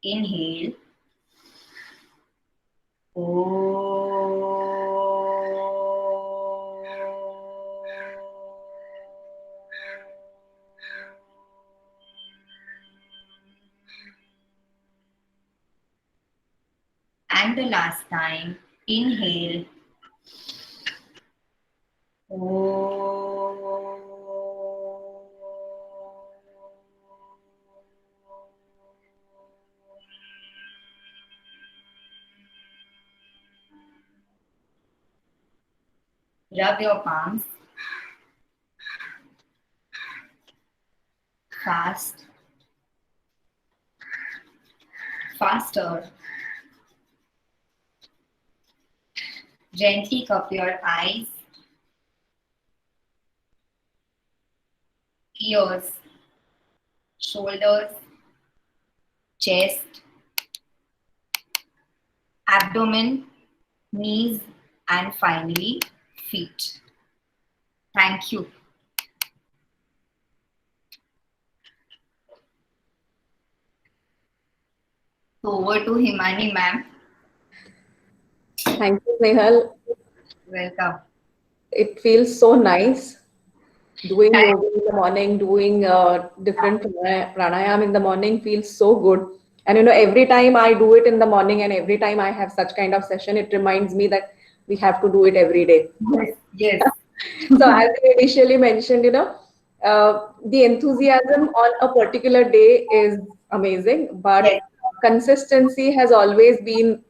Inhale. And the last time, inhale. Rub your palms. Fast. Faster. Gently cup your eyes, ears, shoulders, chest, abdomen, knees, and finally feet. Thank you. So over to Himani ma'am. Thank you, Snehal. Welcome. It feels so nice doing yoga in the morning, doing different pranayam in the morning feels so good. And every time I do it in the morning and every time I have such kind of session, it reminds me that we have to do it every day. Yes, yes. So as you initially mentioned, the enthusiasm on a particular day is amazing, but Yes. consistency has always been,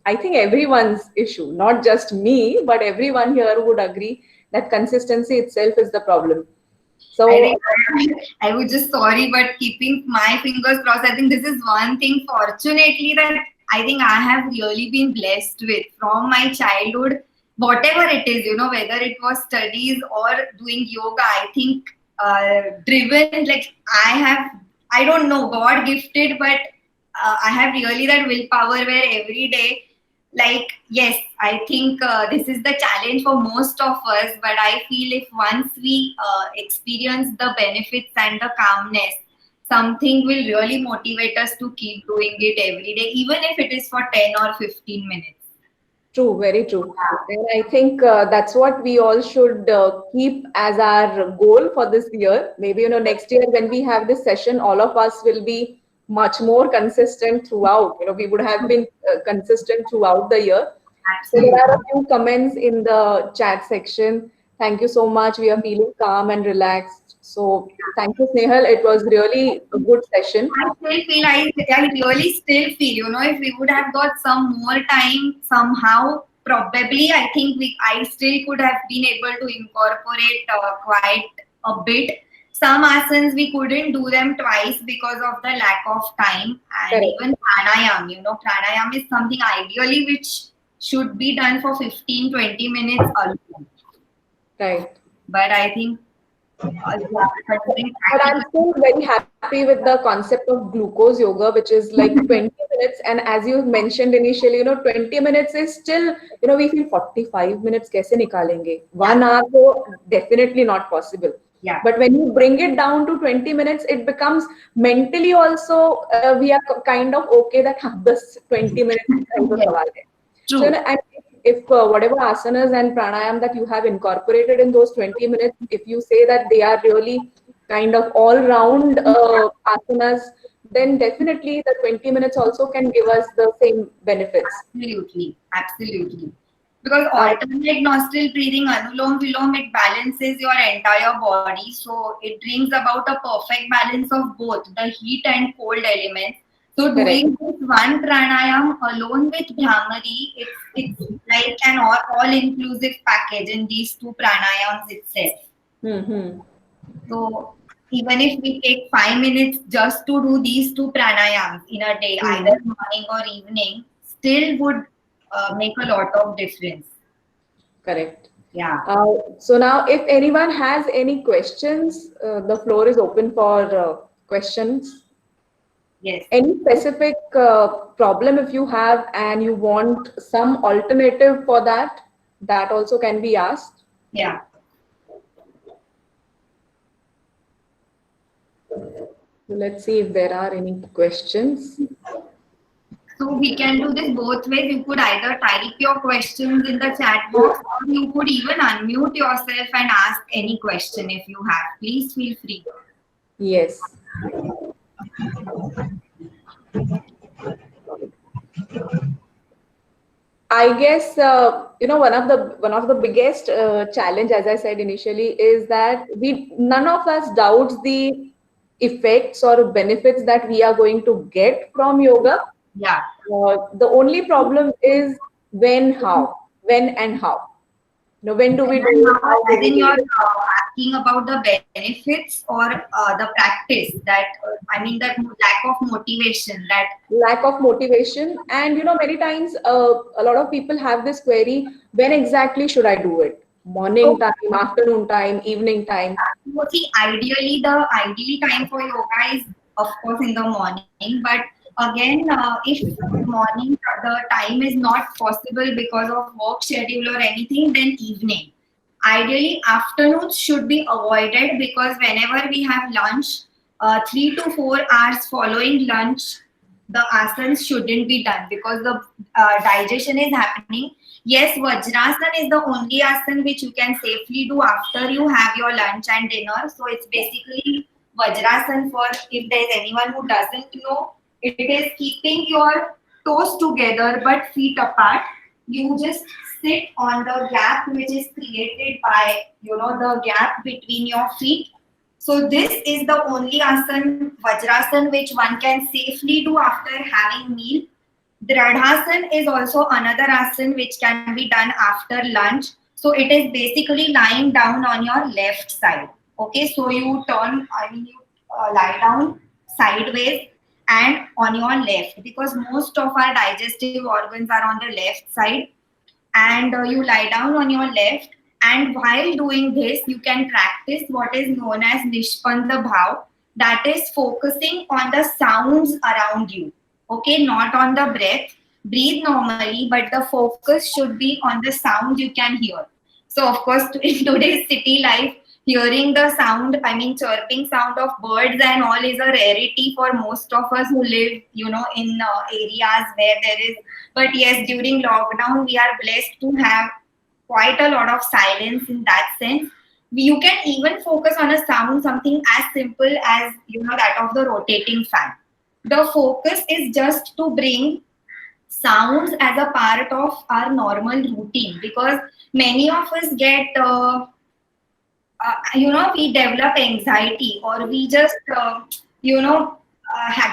I think, everyone's issue, not just me, but everyone here would agree that consistency itself is the problem. So I think I was just sorry, but keeping my fingers crossed, I think this is one thing, fortunately, that I think I have really been blessed with from my childhood, whatever it is, whether it was studies or doing yoga, I think driven, like I don't know, God gifted, but I have really that willpower where every day, like, yes, I think this is the challenge for most of us, but I feel if once we experience the benefits and the calmness, something will really motivate us to keep doing it every day, even if it is for 10 or 15 minutes. true, very true. And I think that's what we all should keep as our goal for this year. Maybe, next year when we have this session, all of us will be much more consistent throughout. We would have been consistent throughout the year. So Absolutely. there are a few comments in the chat section. Thank you so much. We are feeling calm and relaxed. So thank you, Snehal. It was really a good session. I still feel, I really still feel, if we would have got some more time somehow, probably I think I still could have been able to incorporate quite a bit. Some asanas we couldn't do them twice because of the lack of time, and Correct. even pranayam, pranayam is something ideally which should be done for 15-20 minutes alone. Right. But I think But I'm still very happy with the concept of glucose yoga, which is like 20 minutes. And as you mentioned initially, 20 minutes is still, we feel 45 minutes kaise nikalenge? 1 hour, so definitely not possible. Yeah. But when you bring it down to 20 minutes, it becomes mentally also, we are kind of okay that this 20 minutes is Yes. So, and if whatever asanas and pranayam that you have incorporated in those 20 minutes, if you say that they are really kind of all-round asanas, then definitely the 20 minutes also can give us the same benefits. Absolutely, absolutely. Because alternate nostril breathing, anulom vilom, it balances your entire body. So it brings about a perfect balance of both the heat and cold elements. So doing this one pranayam alone with Bhramari, it's like an all-inclusive package in these two pranayams itself. Mm-hmm. So even if we take 5 minutes just to do these two pranayams in a day, either morning or evening, still would make a lot of difference. Correct. Yeah. So now, if anyone has any questions, the floor is open for questions. Yes. Any specific problem if you have and you want some alternative for that, that also can be asked. Yeah. So let's see if there are any questions. So we can do this both ways. You could either type your questions in the chat box, or you could even unmute yourself and ask any question if you have. Please feel free. Yes. I guess one of the biggest challenge, as I said initially, is that none of us doubts the effects or benefits that we are going to get from yoga. Yeah. The only problem is when and how. When do we do it? How do As we in do you're it? asking about the benefits or the practice that, I mean, that lack of motivation that. Lack of motivation, and many times a lot of people have this query: when exactly should I do it? Morning time, afternoon time, evening time? See, ideally, the ideal time for yoga is, of course, in the morning, but Again, if morning the time is not possible because of work schedule or anything, then evening. Ideally, afternoons should be avoided because whenever we have lunch, 3 to 4 hours following lunch, the asanas shouldn't be done because the digestion is happening. Yes, Vajrasana is the only asana which you can safely do after you have your lunch and dinner. So it's basically Vajrasana for, if there's anyone who doesn't know, it is keeping your toes together but feet apart. You just sit on the gap which is created by, the gap between your feet. So this is the only asana, Vajrasana, which one can safely do after having meal. Dradhasan is also another asana which can be done after lunch. So it is basically lying down on your left side. Okay, so you lie down sideways and on your left, because most of our digestive organs are on the left side, and you lie down on your left. And while doing this, you can practice what is known as Nishpanda Bhav, that is focusing on the sounds around you. Okay, not on the breath. Breathe normally, but the focus should be on the sound you can hear. So, of course, in today's city life, hearing the sound, chirping sound of birds and all is a rarity for most of us who live, in areas where there is. But yes, during lockdown, we are blessed to have quite a lot of silence in that sense. You can even focus on a sound, something as simple as, that of the rotating fan. The focus is just to bring sounds as a part of our normal routine, because many of us get we develop anxiety, or we just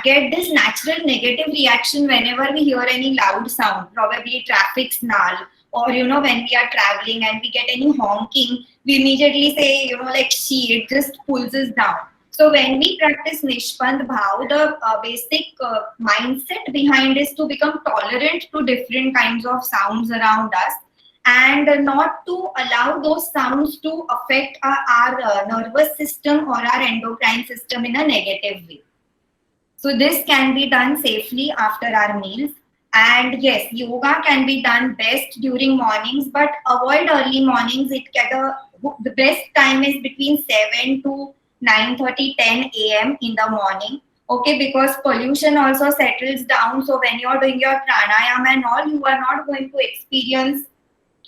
get this natural negative reaction whenever we hear any loud sound, probably traffic snarl, or when we are traveling and we get any honking, we immediately say, like, she, it just pulls us down. So when we practice Nishpand Bhav, the basic mindset behind is to become tolerant to different kinds of sounds around us, and not to allow those sounds to affect our nervous system or our endocrine system in a negative way. So this can be done safely after our meals. And yes, yoga can be done best during mornings, but avoid early mornings. The best time is between 7 to 9:30, 10 a.m. in the morning. Okay, because pollution also settles down. So when you're doing your pranayama and all, you are not going to experience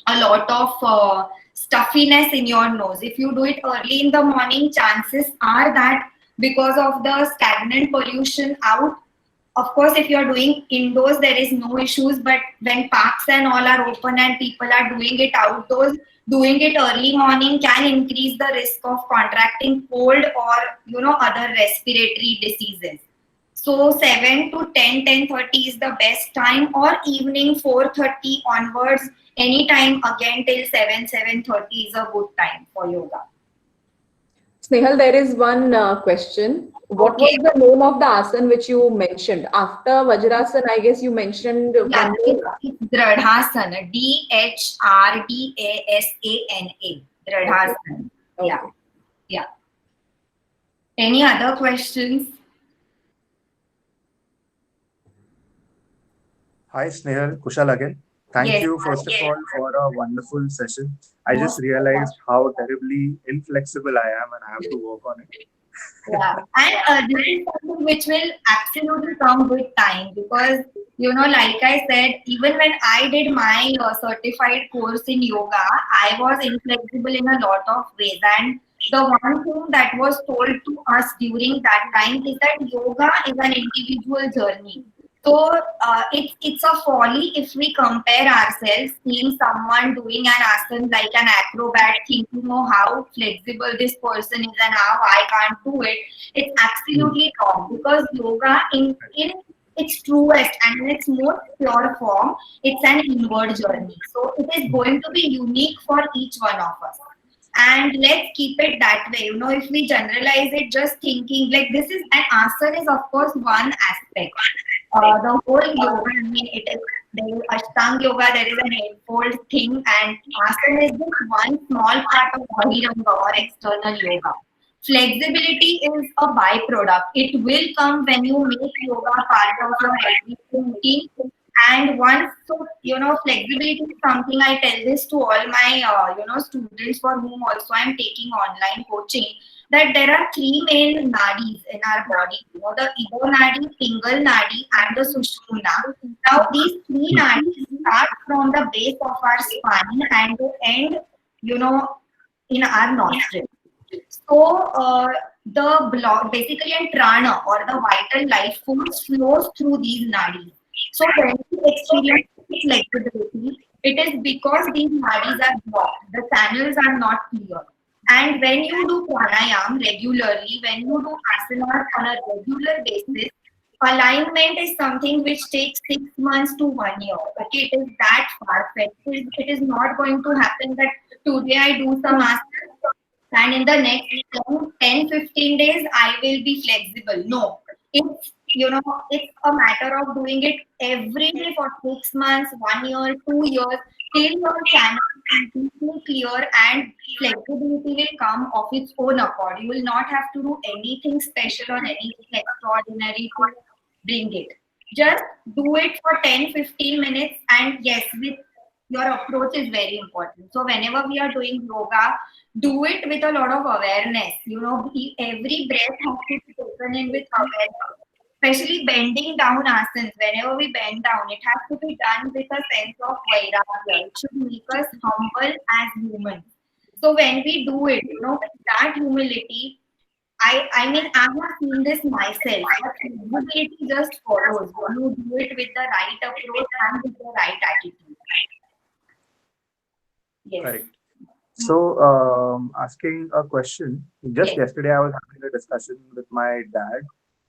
a lot of stuffiness in your nose. If you do it early in the morning, chances are that because of the stagnant pollution out, of course, if you're doing indoors, there is no issues. But when parks and all are open and people are doing it outdoors, doing it early morning can increase the risk of contracting cold or other respiratory diseases. So 7 to 10, 10:30 is the best time, or evening 4:30 onwards, anytime again till 7, 7:30 is a good time for yoga. Snehal, there is one question. What was the name of the asana which you mentioned? After Vajrasana, I guess you mentioned one more. It's Dradhasana. Dhdasana. Dradhasana. Okay. Yeah. Any other questions? Hi, Snehal. Kushal again. Thank you, first of all, for a wonderful session. I just realized how terribly inflexible I am and I have to work on it. Yeah, and this is something which will absolutely come with time, because like I said, even when I did my certified course in yoga, I was inflexible in a lot of ways. And the one thing that was told to us during that time is that yoga is an individual journey. So it's a folly if we compare ourselves, seeing someone doing an asana like an acrobat, thinking, oh, how flexible this person is and how I can't do it. It's absolutely wrong, because yoga in its truest and in its most pure form, it's an inward journey. So it is going to be unique for each one of us. And let's keep it that way. If we generalize it, just thinking like this is an asana is of course one aspect. The whole yoga, there is Ashtanga yoga, there is an eightfold thing, and asana is just one small part of Bahiranga or external yoga. Flexibility is a byproduct. It will come when you make yoga part of your everyday routine. And once, so, flexibility is something I tell this to all my, students for whom also I'm taking online coaching, that there are three main nadis in our body, the Ego Nadi, Pingal Nadi, and the Sushumna. Now, these three nadis start from the base of our spine and they end, in our nostrils. So the block, basically, and prana or the vital life force flows through these nadis. So when we experience flexibility, it is because these nadis are blocked. The channels are not clear. And when you do pranayam regularly, when you do asanas on a regular basis, alignment is something which takes 6 months to 1 year. Okay, it is that far-fetched. It is not going to happen that today I do some asanas and in the next 10-15 days I will be flexible. No, it's it's a matter of doing it every day for 6 months, 1 year, 2 years, till your channel is completely clear and flexibility will come of its own accord. You will not have to do anything special or anything extraordinary to bring it. Just do it for 10-15 minutes, and yes, with your approach is very important. So whenever we are doing yoga, do it with a lot of awareness. Every breath has to be taken in with awareness. Especially bending down asanas. Whenever we bend down, it has to be done with a sense of vairagya. It should make us humble as humans. So when we do it, that humility, I mean, I have seen this myself. Humility just follows when you do it with the right approach and with the right attitude. Yes. Correct. So, asking a question. Just yesterday, I was having a discussion with my dad.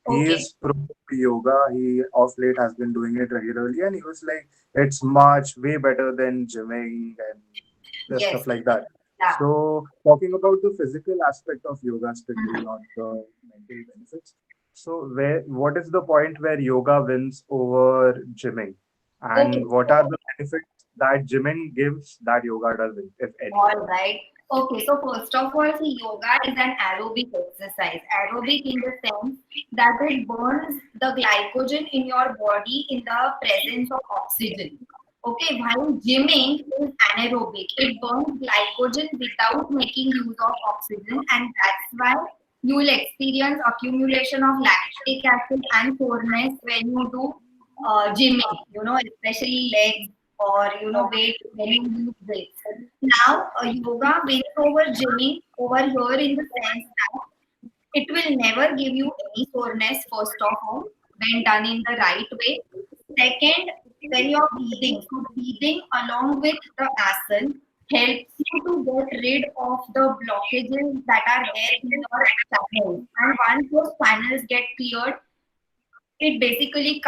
He is pro yoga. He of late has been doing it regularly, and he was like, "It's much way better than gymming and stuff like that." Yeah. So, talking about the physical aspect of yoga, strictly not the mental benefits. So, what is the point where yoga wins over gymming, and what are the benefits that gymming gives that yoga doesn't, if any? All right. Okay, so first of all, see, yoga is an aerobic exercise. Aerobic in the sense that it burns the glycogen in your body in the presence of oxygen. Okay, while gymming is anaerobic, it burns glycogen without making use of oxygen, and that's why you will experience accumulation of lactic acid and soreness when you do gymming, especially legs or weight when you use weights. Now yoga wins over gymming over here in the sense that it will never give you any soreness, first of all, when done in the right way. Second, when you're breathing, so breathing along with the asana helps you to get rid of the blockages that are there in your channels. And once those channels get cleared, it basically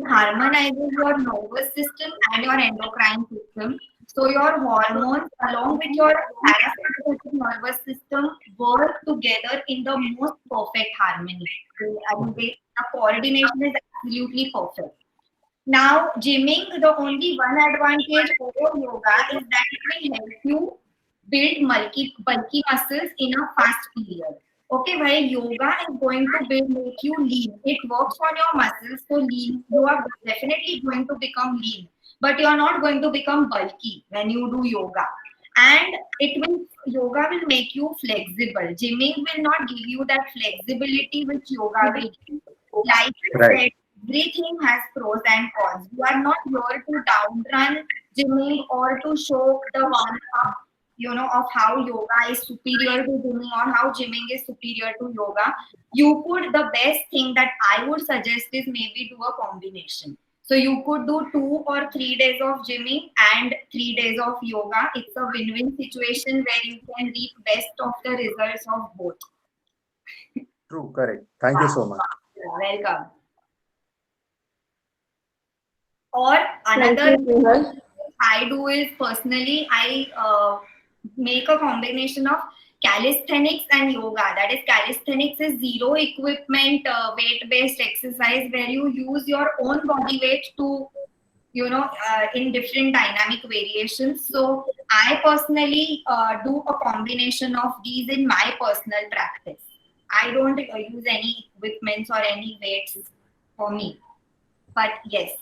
harmonizes your nervous system and your endocrine system. So your hormones along with your parasympathetic nervous system work together in the most perfect harmony. The coordination is absolutely perfect. Now, gymming, the only one advantage over yoga is that it will help you build bulky muscles in a fast period. Okay, while yoga is going to make you lean, it works on your muscles, so lean. You are definitely going to become lean, but you are not going to become bulky when you do yoga. And yoga will make you flexible. Gymming will not give you that flexibility which yoga will give. Like I said, everything has pros and cons. You are not here to downrun gymming or to show the one up, of how yoga is superior to gymming or how gymming is superior to yoga. The best thing that I would suggest is maybe do a combination. So you could do 2 or 3 days of gymming and 3 days of yoga. It's a win-win situation where you can reap best of the results of both. True, correct. Thank you so much. Welcome. Or another thing I do is personally, I make a combination of calisthenics and yoga. That is, calisthenics is zero equipment, weight-based exercise where you use your own body weight to, in different dynamic variations. So I personally do a combination of these in my personal practice. I don't use any equipments or any weights for me. But yes,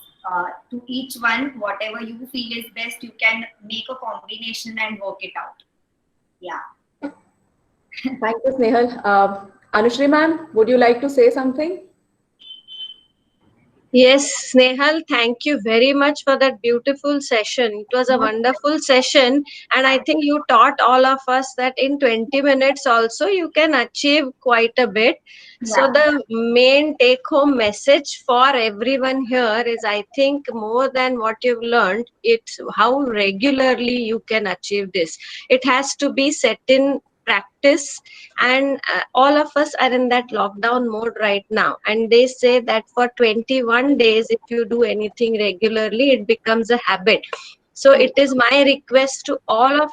to each one, whatever you feel is best, you can make a combination and work it out. Yeah. Thank you, Snehal. Anushri ma'am, would you like to say something? Yes, Snehal, thank you very much for that beautiful session. It was a wonderful session, and I think you taught all of us that in 20 minutes also you can achieve quite a bit. So, Yeah. the main take home message for everyone here is I think more than what you've learned, it's how regularly you can achieve this. It has to be set in practice, and all of us are in that lockdown mode right now, and they say that for 21 days if you do anything regularly it becomes a habit. So it is my request to all of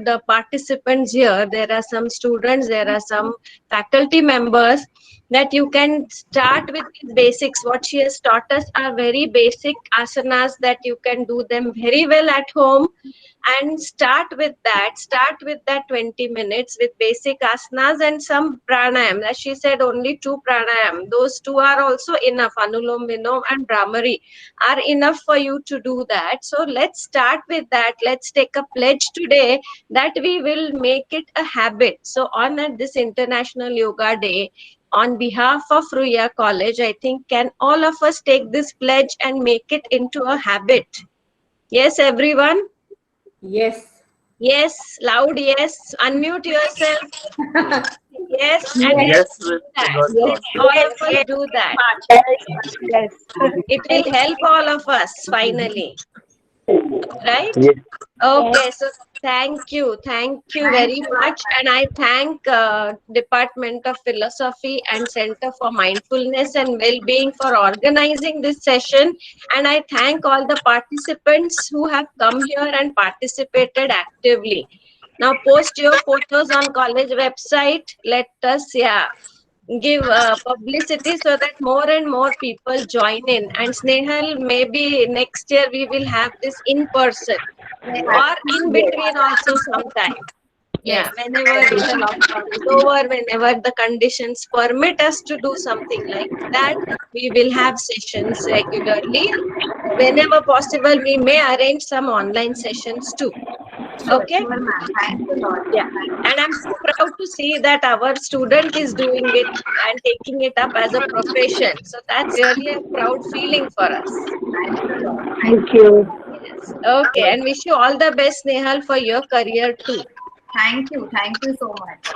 the participants here, there are some students, there are some faculty members, that you can start with these basics. What she has taught us are very basic asanas that you can do them very well at home, and start with that 20 minutes with basic asanas and some pranayam. As she said, only 2 pranayam, those 2 are also enough. Anulom Vilom and Brahmari are enough for you to do that. So let's start with that. Let's take a pledge today that we will make it a habit. So on this International Yoga Day, on behalf of Ruya College, I think can all of us take this pledge and make it into a habit? Yes, everyone? Yes. Yes, loud yes. Unmute yourself. Yes, and Yes, let's do with that. fingers Let's crossed. all of us do that. Yes. It will help all of us finally. Right? Yes. Okay, so thank you very much, and I thank Department of Philosophy and Center for Mindfulness and Well-being for organizing this session, and I thank all the participants who have come here and participated actively. Now post your photos on college website. Let us give publicity so that more and more people join in. And Snehal, maybe next year we will have this in person or in between also sometime. Yeah, whenever the lockdown is over, whenever the conditions permit us to do something like that, we will have sessions regularly. Whenever possible, we may arrange some online sessions too. Okay? Sure, ma'am. Thanks a lot. Yeah. And I'm so proud to see that our student is doing it and taking it up as a profession. So that's really a proud feeling for us. Thanks a lot. Thank you. Yes. Okay. And wish you all the best, Nehal, for your career too. Thank you. Thank you so much.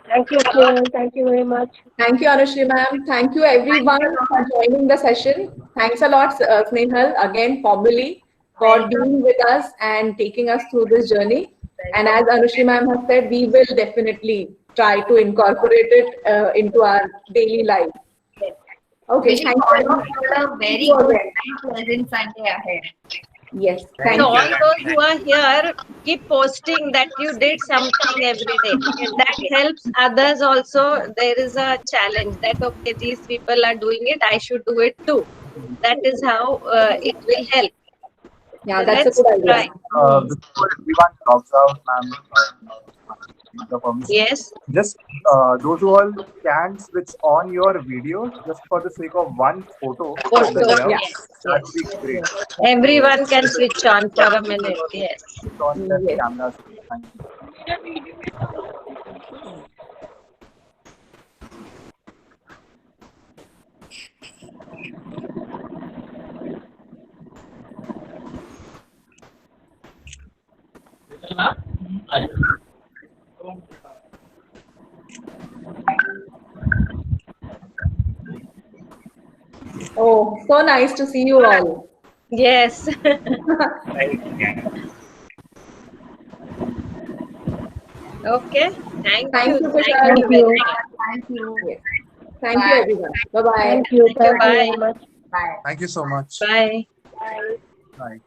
Thank you, Snehal. Thank you very much. Thank you, Anushri ma'am. Thank you, everyone, for joining the session. Thanks a lot, Snehal, again, formally, for being with us and taking us through this journey. And as Anushri ma'am has said, we will definitely try to incorporate it into our daily life. Okay, Wishing thank all you. of you a very good and pleasant Sunday ahead. Yes, thank So you. all those who are here, keep posting that you did something every day. That helps others also. There is a challenge that, okay, these people are doing it, I should do it too. That is how it will help. Yeah, So that's a let's good idea. try. Before everyone logs out, ma'am, the permission. Yes. Just those who all can switch on your videos just for the sake of one photo of the layout. Yes. That Yes. would be great. Everyone can switch on for a minute. Yes. Switch on the Yes. cameras. Thank you. Oh, so nice to see you all. Yes. Okay. Thank Thank you. you, Thank Vishal. you very much. Thank you. Yes. Thank you, everyone. Bye-bye. Thank you. Thank you Bye. very much. Bye. Thank you so much. Bye. Bye. Bye.